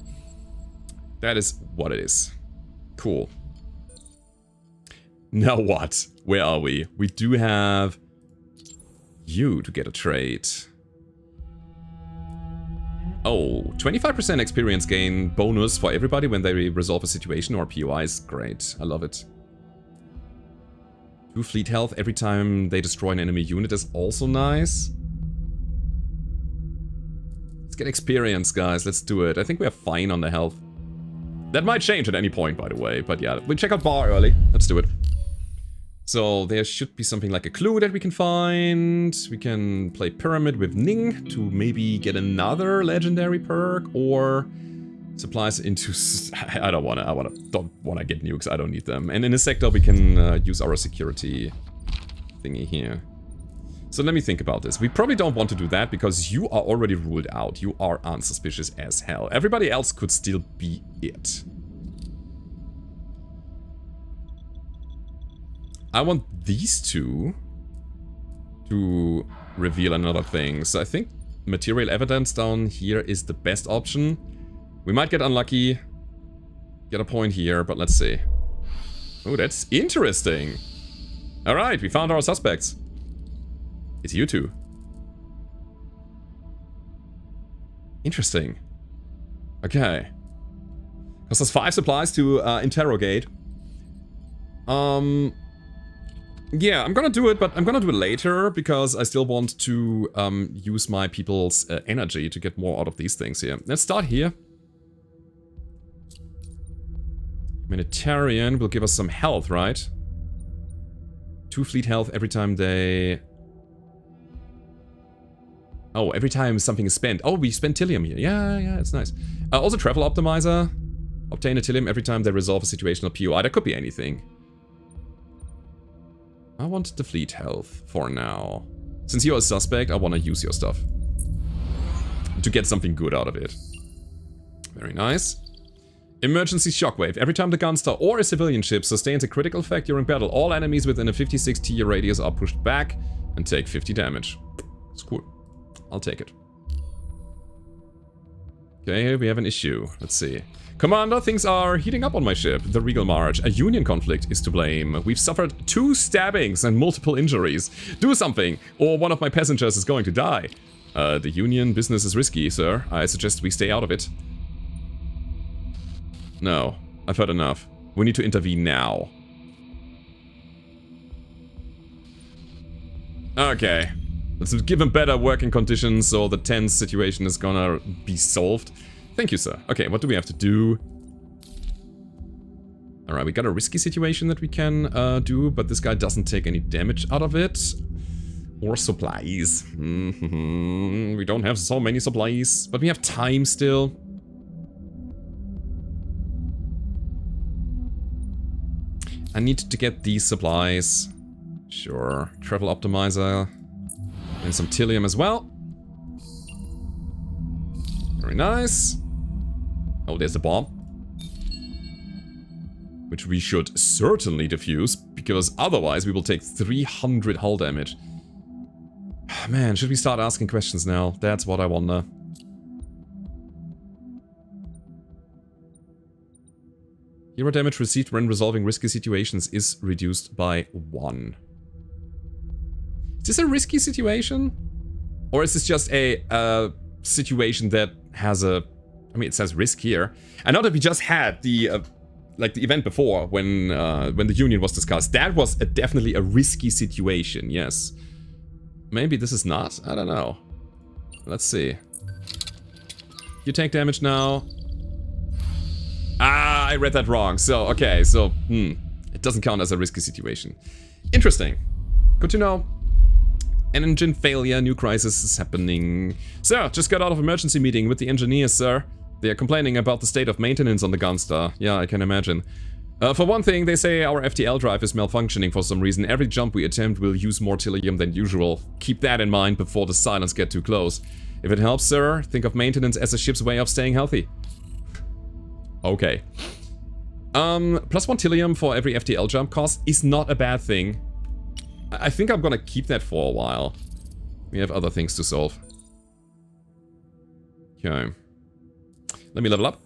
That is what it is. Cool. Now what? Where are we? We do have you to get a trade. Oh, 25% experience gain bonus for everybody when they resolve a situation or POI is great. I love it. 2 fleet health every time they destroy an enemy unit is also nice. Let's get experience, guys. Let's do it. I think we are fine on the health. That might change at any point, by the way. But yeah, we'll check out bar early. Let's do it. So there should be something like a clue that we can find. We can play Pyramid with Ning to maybe get another legendary perk, or supplies into... I don't wanna get nukes, I don't need them. And in a sector we can use our security thingy here. So let me think about this. We probably don't want to do that because you are already ruled out. You are unsuspicious as hell. Everybody else could still be it. I want these two to reveal another thing. So I think material evidence down here is the best option. We might get unlucky, get a point here, but let's see. Oh, that's interesting. Alright, we found our suspects. It's you two. Interesting. Okay. Costs us 5 supplies to interrogate. Yeah, I'm gonna do it, but I'm gonna do it later because I still want to use my people's energy to get more out of these things here. Let's start here. Humanitarian will give us some health, right? 2 fleet health every time they... Oh, every time something is spent. Oh, we spend Tilium here. Yeah, it's nice. Also travel optimizer. Obtain a Tilium every time they resolve a situational POI. That could be anything. I want the fleet health for now. Since you're a suspect, I want to use your stuff. To get something good out of it. Very nice. Emergency shockwave. Every time the gunster or a civilian ship sustains a critical effect during battle, all enemies within a 56 tier radius are pushed back and take 50 damage. It's cool. I'll take it. Okay, we have an issue. Let's see. Commander, things are heating up on my ship, the Regal March. A Union conflict is to blame. We've suffered 2 stabbings and multiple injuries. Do something, or one of my passengers is going to die. The Union business is risky, sir. I suggest we stay out of it. No, I've heard enough. We need to intervene now. Okay. Let's give them better working conditions so the tense situation is gonna be solved. Thank you, sir. Okay, what do we have to do? Alright, we got a risky situation that we can do, but this guy doesn't take any damage out of it. Or supplies. We don't have so many supplies, but we have time still. I need to get these supplies. Sure. Travel optimizer. And some Tilium as well. Very nice. Oh, there's the bomb. Which we should certainly defuse, because otherwise we will take 300 hull damage. Man, should we start asking questions now? That's what I wonder. Hero damage received when resolving risky situations is reduced by 1. Is this a risky situation? Or is this just a situation that has a... I mean, it says risk here. I know that we just had the... like the event before, when the Union was discussed. That was definitely a risky situation, yes. Maybe this is not? I don't know. Let's see. You take damage now. Ah, I read that wrong. So, okay, so, it doesn't count as a risky situation. Interesting. Good to know. An engine failure, new crisis is happening. Sir, just got out of emergency meeting with the engineers, sir. They are complaining about the state of maintenance on the Gunstar. Yeah, I can imagine. For one thing, they say our FTL drive is malfunctioning for some reason. Every jump we attempt will use more Tilium than usual. Keep that in mind before the Cylons get too close. If it helps, sir, think of maintenance as a ship's way of staying healthy. Okay. +1 Tilium for every FTL jump cost is not a bad thing. I think I'm gonna keep that for a while. We have other things to solve. Okay. Let me level up.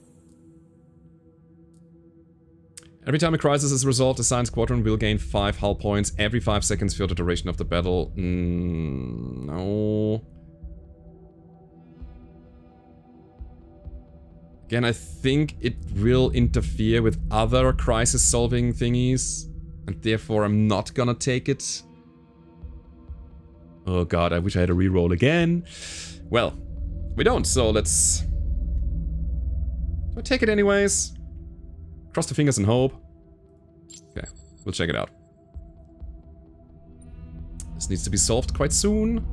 Every time a crisis is resolved, the Science Squadron will gain 5 hull points every 5 seconds for the duration of the battle. No. Again, I think it will interfere with other crisis-solving thingies, and therefore I'm not gonna take it. Oh god, I wish I had a reroll again. Well, we don't, so let's... I'll take it anyways. Cross the fingers and hope. Okay, we'll check it out. This needs to be solved quite soon.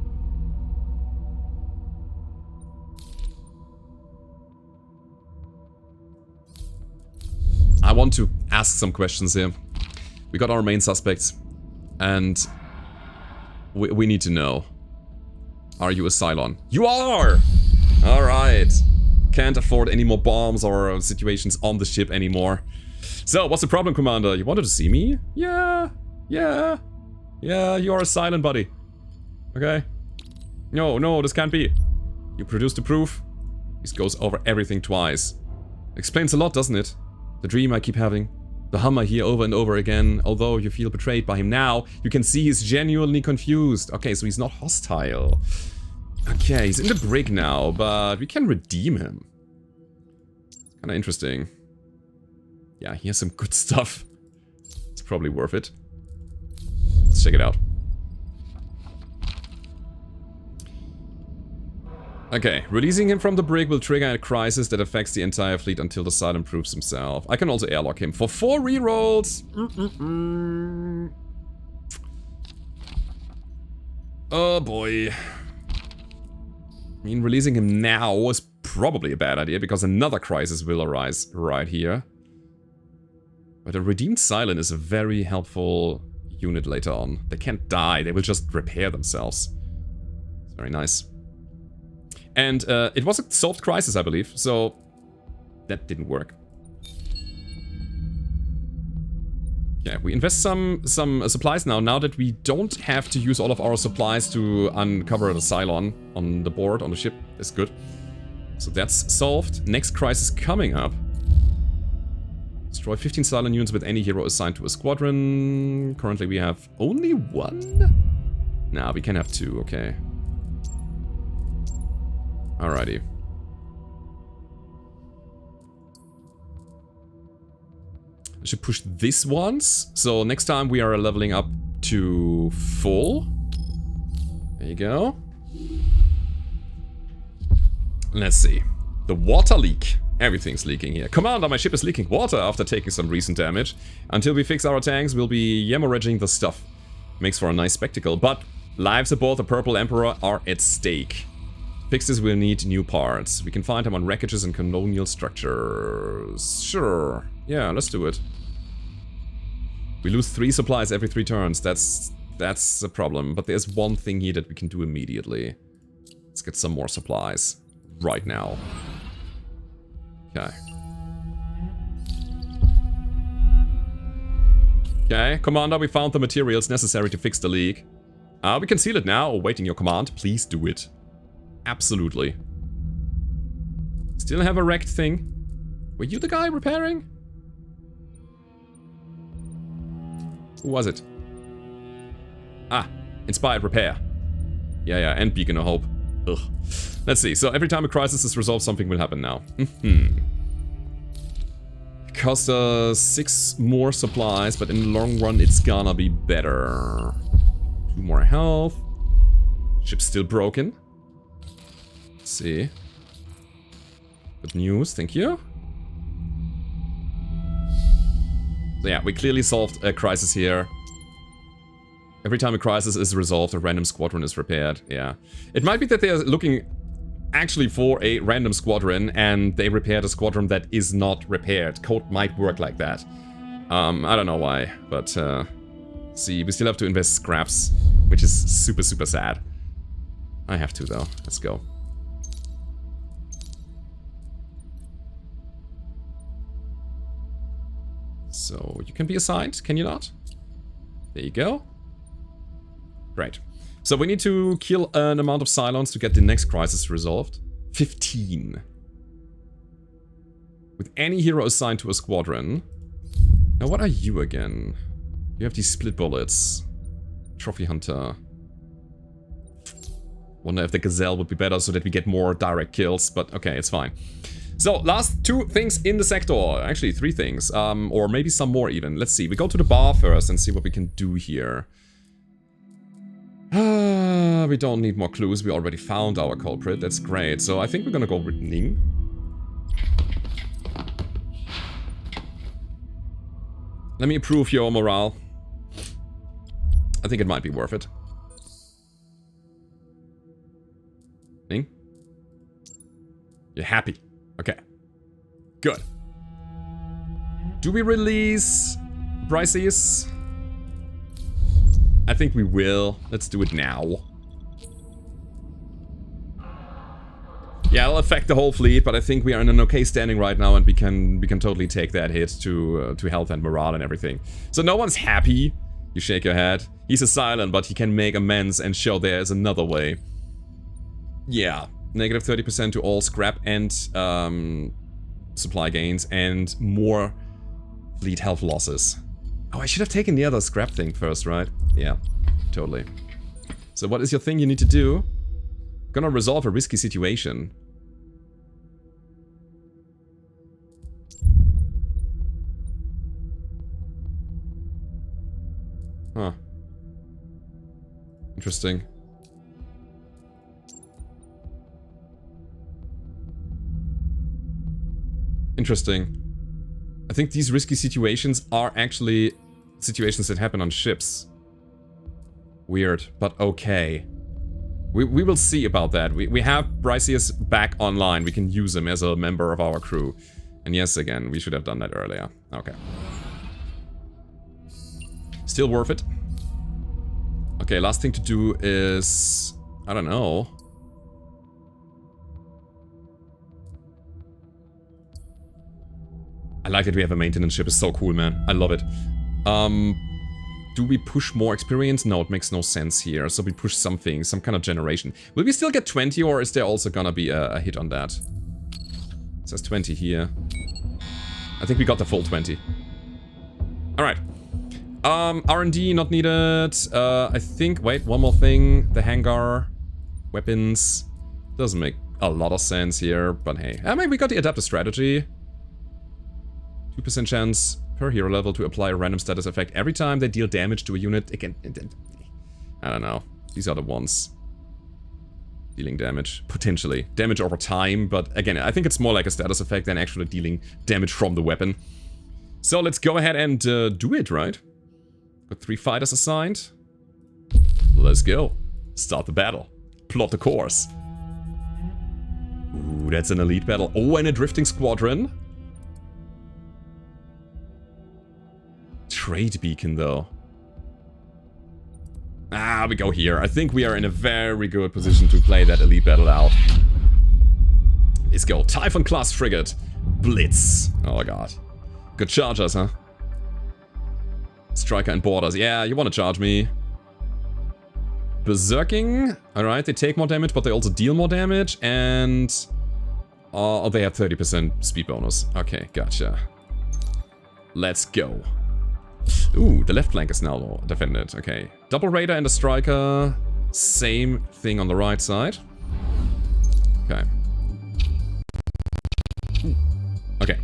I want to ask some questions here. We got our main suspects, and we need to know. Are you a Cylon? You are! Alright. Can't afford any more bombs or situations on the ship anymore. So, what's the problem, Commander? You wanted to see me? Yeah, yeah, you are a Cylon, buddy. Okay. No, this can't be. You produced the proof. This goes over everything twice. Explains a lot, doesn't it? The dream I keep having. The hum I hear over and over again. Although you feel betrayed by him now, you can see he's genuinely confused. Okay, so he's not hostile. Okay, he's in the brig now, but we can redeem him. It's kind of interesting. Yeah, he has some good stuff. It's probably worth it. Let's check it out. Okay, releasing him from the brig will trigger a crisis that affects the entire fleet until the Cylon proves himself. I can also airlock him for 4 rerolls. Oh boy. I mean, releasing him now is probably a bad idea because another crisis will arise right here. But a redeemed Cylon is a very helpful unit later on. They can't die, they will just repair themselves. It's very nice. And it was a solved crisis, I believe, so that didn't work. Yeah, we invest some supplies now that we don't have to use all of our supplies to uncover the Cylon on the board, on the ship. That's good. So that's solved. Next crisis coming up. Destroy 15 Cylon units with any hero assigned to a squadron. Currently we have only 1? Nah, we can have 2, okay. Alrighty. I should push this once. So next time we are leveling up to full. There you go. Let's see. The water leak. Everything's leaking here. Commander, my ship is leaking water after taking some recent damage. Until we fix our tanks, we'll be hemorrhaging the stuff. Makes for a nice spectacle, but lives aboard the Purple Emperor are at stake. Fixes will need new parts. We can find them on wreckages and colonial structures. Sure. Yeah, let's do it. We lose 3 supplies every 3 turns. That's a problem. But there's one thing here that we can do immediately. Let's get some more supplies. Right now. Okay. Okay, Commander, we found the materials necessary to fix the leak. We can seal it now, awaiting your command. Please do it. Absolutely. Still have a wrecked thing. Were you the guy repairing? Who was it? Ah, inspired repair. Yeah, and Beacon of Hope. Ugh. Let's see, so every time a crisis is resolved, something will happen now. Cost us 6 more supplies, but in the long run it's gonna be better. 2 more health. Ship's still broken. Let's see. Good news, thank you. So yeah, we clearly solved a crisis here. Every time a crisis is resolved, a random squadron is repaired. Yeah. It might be that they're looking actually for a random squadron and they repaired a squadron that is not repaired. Code might work like that. I don't know why, but see, we still have to invest scraps, which is super, super sad. I have to though. Let's go. So you can be assigned, can you not? There you go. Great. So we need to kill an amount of Cylons to get the next crisis resolved. 15. With any hero assigned to a squadron. Now what are you again? You have these split bullets. Trophy Hunter. Wonder if the Gazelle would be better so that we get more direct kills, but okay, it's fine. So, last 2 things in the sector. Actually, 3 things. Or maybe some more even. Let's see. We go to the bar first and see what we can do here. We don't need more clues. We already found our culprit. That's great. So, I think we're gonna go with Ning. Let me improve your morale. I think it might be worth it. You're happy. Okay. Good. Do we release Briseis? I think we will. Let's do it now. Yeah, it'll affect the whole fleet, but I think we are in an okay standing right now, and we can totally take that hit to health and morale and everything. So no one's happy. You shake your head. He's a Cylon, but he can make amends and show there is another way. Yeah, negative 30% to all scrap and supply gains, and more fleet health losses. Oh, I should have taken the other scrap thing first, right? Yeah, totally. So what is your thing you need to do? Gonna resolve a risky situation. Huh. Interesting. Interesting. I think these risky situations are actually situations that happen on ships. Weird, but okay. We will see about that. We have Briseis back online. We can use him as a member of our crew. And yes, again, we should have done that earlier. Okay. Still worth it. Okay, last thing to do is... I don't know. I like that we have a maintenance ship. It's so cool, man. I love it. Do we push more experience? No, it makes no sense here. So we push something, some kind of generation. Will we still get 20, or is there also gonna be a hit on that? It says 20 here. I think we got the full 20. Alright. R&D not needed. I think, wait, one more thing. The hangar. Weapons. Doesn't make a lot of sense here, but hey. I mean, we got the adaptive strategy. 2% chance per hero level to apply a random status effect every time they deal damage to a unit. Again, I don't know. These are the ones. Dealing damage, potentially. Damage over time, but again, I think it's more like a status effect than actually dealing damage from the weapon. So let's go ahead and do it, right? Got 3 fighters assigned. Let's go. Start the battle. Plot the course. Ooh, that's an elite battle. Oh, and a drifting squadron. Trade beacon, though. Ah, we go here. I think we are in a very good position to play that elite battle out. Let's go. Typhon class frigate. Blitz. Oh god. Good chargers, huh? Striker and boarders. Yeah, you want to charge me. Berserking. Alright, they take more damage, but they also deal more damage. And... oh, they have 30% speed bonus. Okay, gotcha. Let's go. Ooh, the left flank is now defended. Okay. Double raider and a striker. Same thing on the right side. Okay. Okay.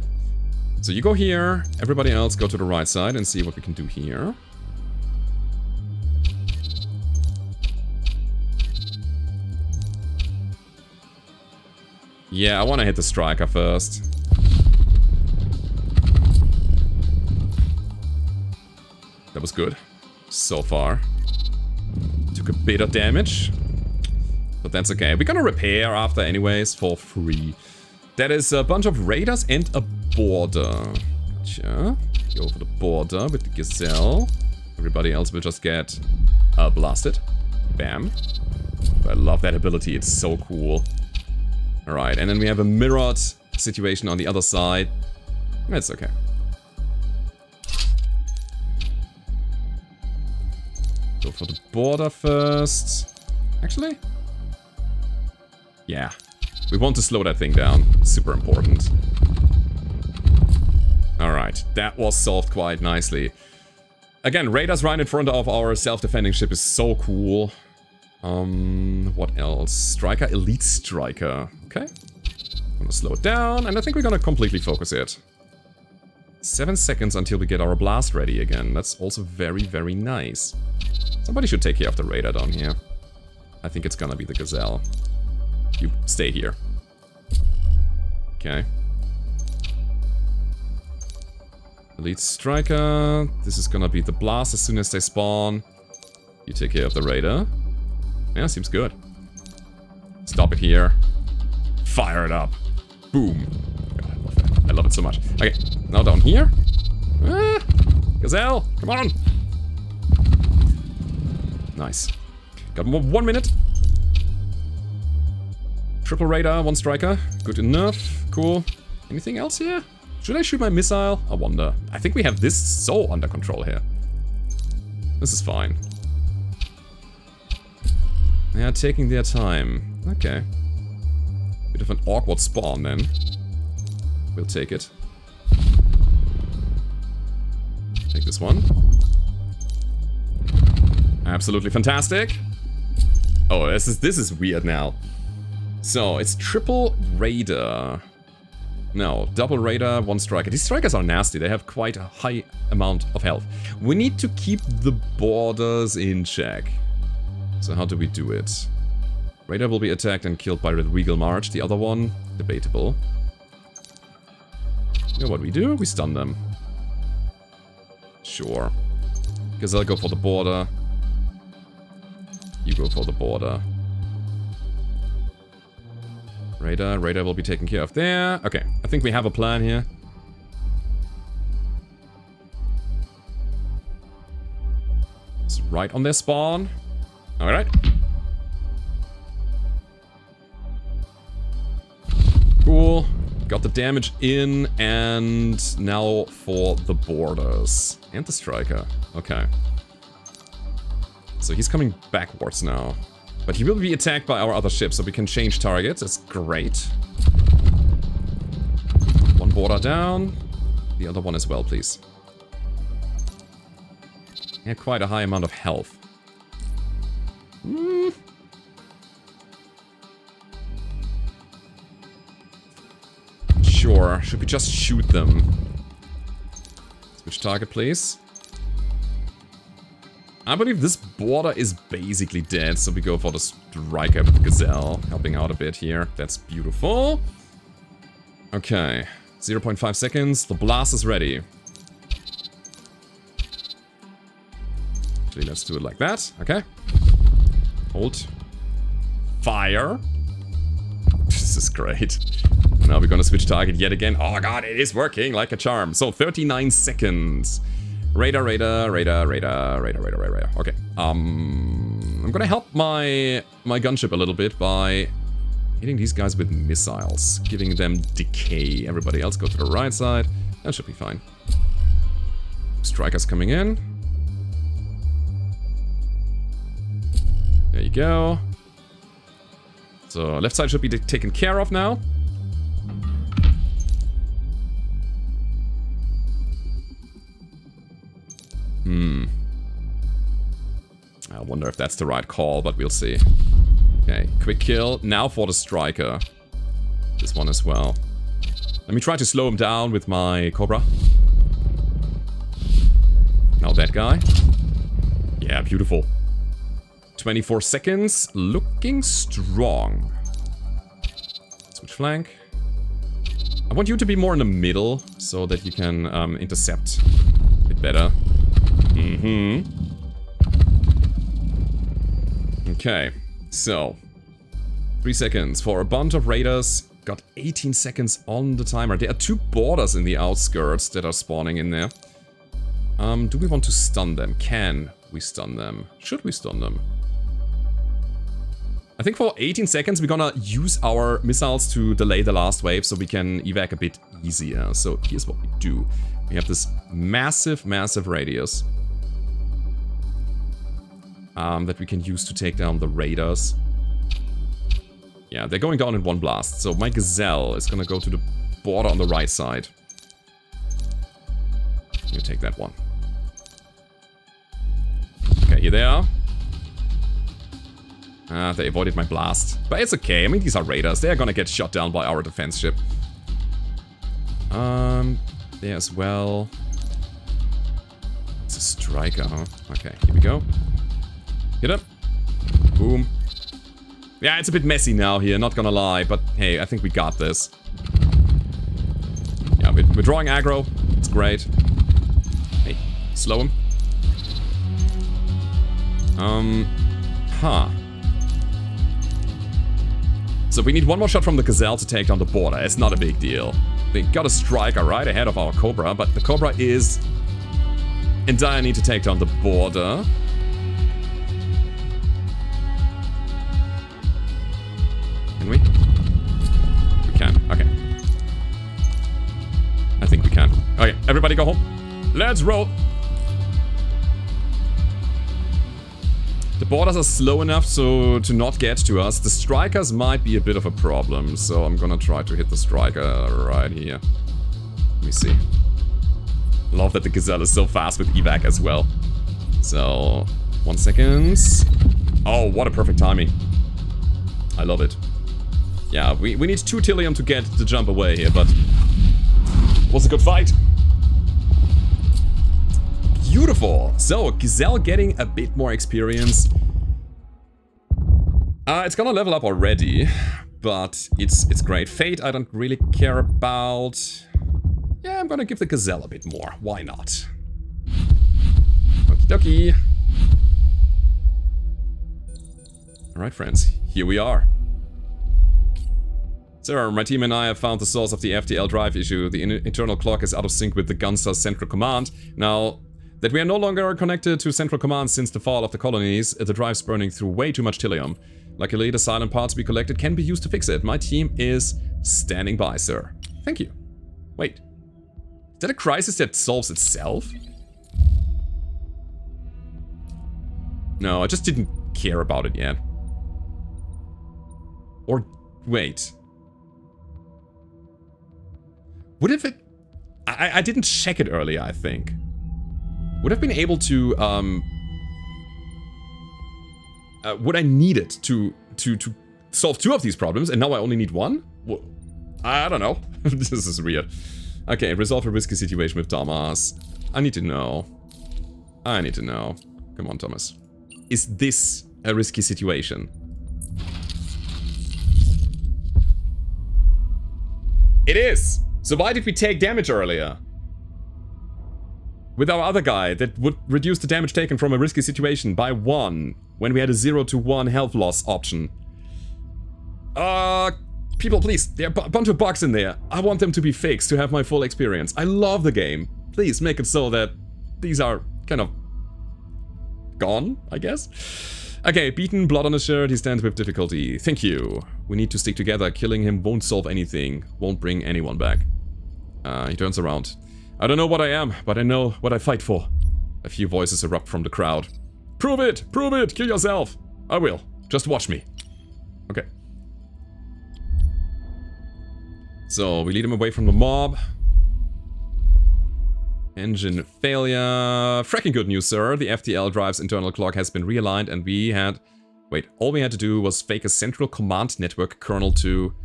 So you go here. Everybody else go to the right side and see what we can do here. Yeah, I want to hit the striker first. That was good. So far. Took a bit of damage. But that's okay. We're gonna repair after anyways for free. That is a bunch of raiders and a boarder. Gotcha. Go for the boarder with the gazelle. Everybody else will just get blasted. Bam. I love that ability. It's so cool. Alright, and then we have a mirrored situation on the other side. That's okay. Go for the border first. Actually? Yeah. We want to slow that thing down. Super important. Alright, that was solved quite nicely. Again, raiders right in front of our self-defending ship is so cool. What else? Striker, elite striker. Okay. Gonna slow it down, and I think we're gonna completely focus it. 7 seconds until we get our blast ready again. That's also very, very nice. Somebody should take care of the raider down here. I think it's gonna be the gazelle. You stay here. Okay. Elite striker. This is gonna be the blast as soon as they spawn. You take care of the raider. Yeah, seems good. Stop it here. Fire it up. Boom. God, I love that. I love it so much. Okay, now down here. Ah, Gazelle, come on. Nice. Got 1 minute. Triple radar, 1 striker. Good enough. Cool. Anything else here? Should I shoot my missile? I wonder. I think we have this so under control here. This is fine. They are taking their time. Okay. Bit of an awkward spawn then. We'll take it. Take this one. Absolutely fantastic. Oh, this is weird now. So, it's triple radar. No, double radar, 1 striker. These strikers are nasty. They have quite a high amount of health. We need to keep the borders in check. So how do we do it? Radar will be attacked and killed by the Regal March. The other one, debatable. You know what we do? We stun them. Sure. Because I'll go for the border. You go for the border. Radar will be taken care of there. Okay, I think we have a plan here. It's right on their spawn. Alright. Cool. Got the damage in, and now for the borders. And the striker. Okay. So he's coming backwards now. But he will be attacked by our other ship, so we can change targets. That's great. 1 border down. The other one as well, please. Yeah, quite a high amount of health. Sure. Should we just shoot them? Switch target, please. I believe this border is basically dead, so we go for the striker with the Gazelle, helping out a bit here. That's beautiful. Okay, 0.5 seconds. The blast is ready. Actually, let's do it like that. Okay. Hold. Fire. This is great. Now we're gonna switch target yet again. Oh god, it is working like a charm. So 39 seconds. Radar. Okay. I'm gonna help my gunship a little bit by hitting these guys with missiles, giving them decay. Everybody else go to the right side. That should be fine. Strikers coming in. There you go. So left side should be taken care of now. I wonder if that's the right call, but we'll see. Okay, quick kill. Now for the striker. This one as well. Let me try to slow him down with my Cobra. Now that guy. Yeah, beautiful. 24 seconds. Looking strong. Switch flank. I want you to be more in the middle so that you can intercept a bit better. Okay, so 3 seconds for a bunch of raiders. Got 18 seconds on the timer. There are 2 borders in the outskirts that are spawning in there. Do we want to stun them? Can we stun them? Should we stun them? I think for 18 seconds we're gonna use our missiles to delay the last wave so we can evac a bit easier. So here's what we do. We have this massive radius. That we can use to take down the raiders. Yeah, they're going down in 1 blast. So my Gazelle is gonna go to the border on the right side. You take that one. Okay, here they are. They avoided my blast. But it's okay. I mean, these are raiders. They're gonna get shot down by our defense ship. There as well. It's a striker, huh? Okay, here we go. Hit him. Boom. Yeah, it's a bit messy now here, not gonna lie. But hey, I think we got this. Yeah, we're drawing aggro. It's great. Hey, slow him. So we need one more shot from the Gazelle to take down the border. It's not a big deal. We got a striker right ahead of our Cobra, but the Cobra is in dire need to take down the border. Can we? We can. Okay. I think we can. Okay, everybody go home. Let's roll. The borders are slow enough so to not get to us. The strikers might be a bit of a problem, so I'm gonna try to hit the striker right here. Let me see. Love that the Gazelle is so fast with evac as well. So, 1 second. Oh, what a perfect timing. I love it. Yeah, we need 2 Tillium to get the jump away here, but it was a good fight. Beautiful. So, Gazelle getting a bit more experience. It's gonna level up already, but it's great. Fate, I don't really care about. Yeah, I'm gonna give the Gazelle a bit more. Why not? Okie dokie. Alright, friends. Here we are. Sir, my team and I have found the source of the FTL drive issue. The internal clock is out of sync with the Gunstar's central command. Now that we are no longer connected to central command since the fall of the colonies, the drive's burning through way too much Tillium. Luckily, the silent parts we collected can be used to fix it. My team is standing by, sir. Thank you. Wait. Is that a crisis that solves itself? No, I just didn't care about it yet. Or, wait. Would have it... I didn't check it earlier, I think. Would have been able to, would I need it to solve 2 of these problems, and now I only need 1? Well, I don't know. This is weird. Okay, resolve a risky situation with Thomas. I need to know. I need to know. Come on, Thomas. Is this a risky situation? It is! So why did we take damage earlier? With our other guy, that would reduce the damage taken from a risky situation by 1, when we had a 0 to 1 health loss option. People, please, there are a bunch of bugs in there. I want them to be fixed to have my full experience. I love the game. Please make it so that these are kind of gone, I guess. Okay, beaten, blood on his shirt, he stands with difficulty. Thank you. We need to stick together. Killing him won't solve anything, won't bring anyone back. He turns around. I don't know what I am, but I know what I fight for. A few voices erupt from the crowd. Prove it! Prove it! Kill yourself! I will. Just watch me. Okay. So, we lead him away from the mob. Engine failure. Fracking good news, sir. The FTL drive's internal clock has been realigned and we had... Wait, all we had to do was fake a central command network kernel to...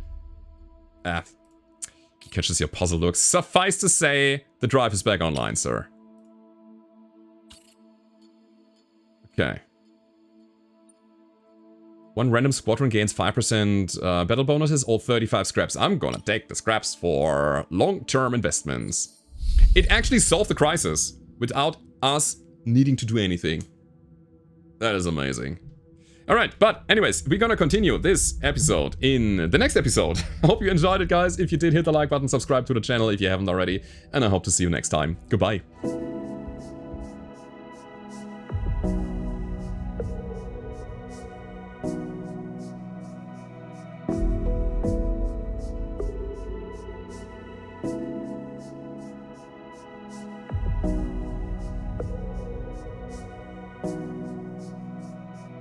Catches your puzzle looks. Suffice to say, the drive is back online, sir. Okay. 1 random squadron gains 5% battle bonuses or 35 scraps. I'm gonna take the scraps for long-term investments. It actually solved the crisis without us needing to do anything. That is amazing. Alright, but anyways, we're gonna continue this episode in the next episode. I hope you enjoyed it, guys. If you did, hit the like button, subscribe to the channel if you haven't already, and I hope to see you next time. Goodbye.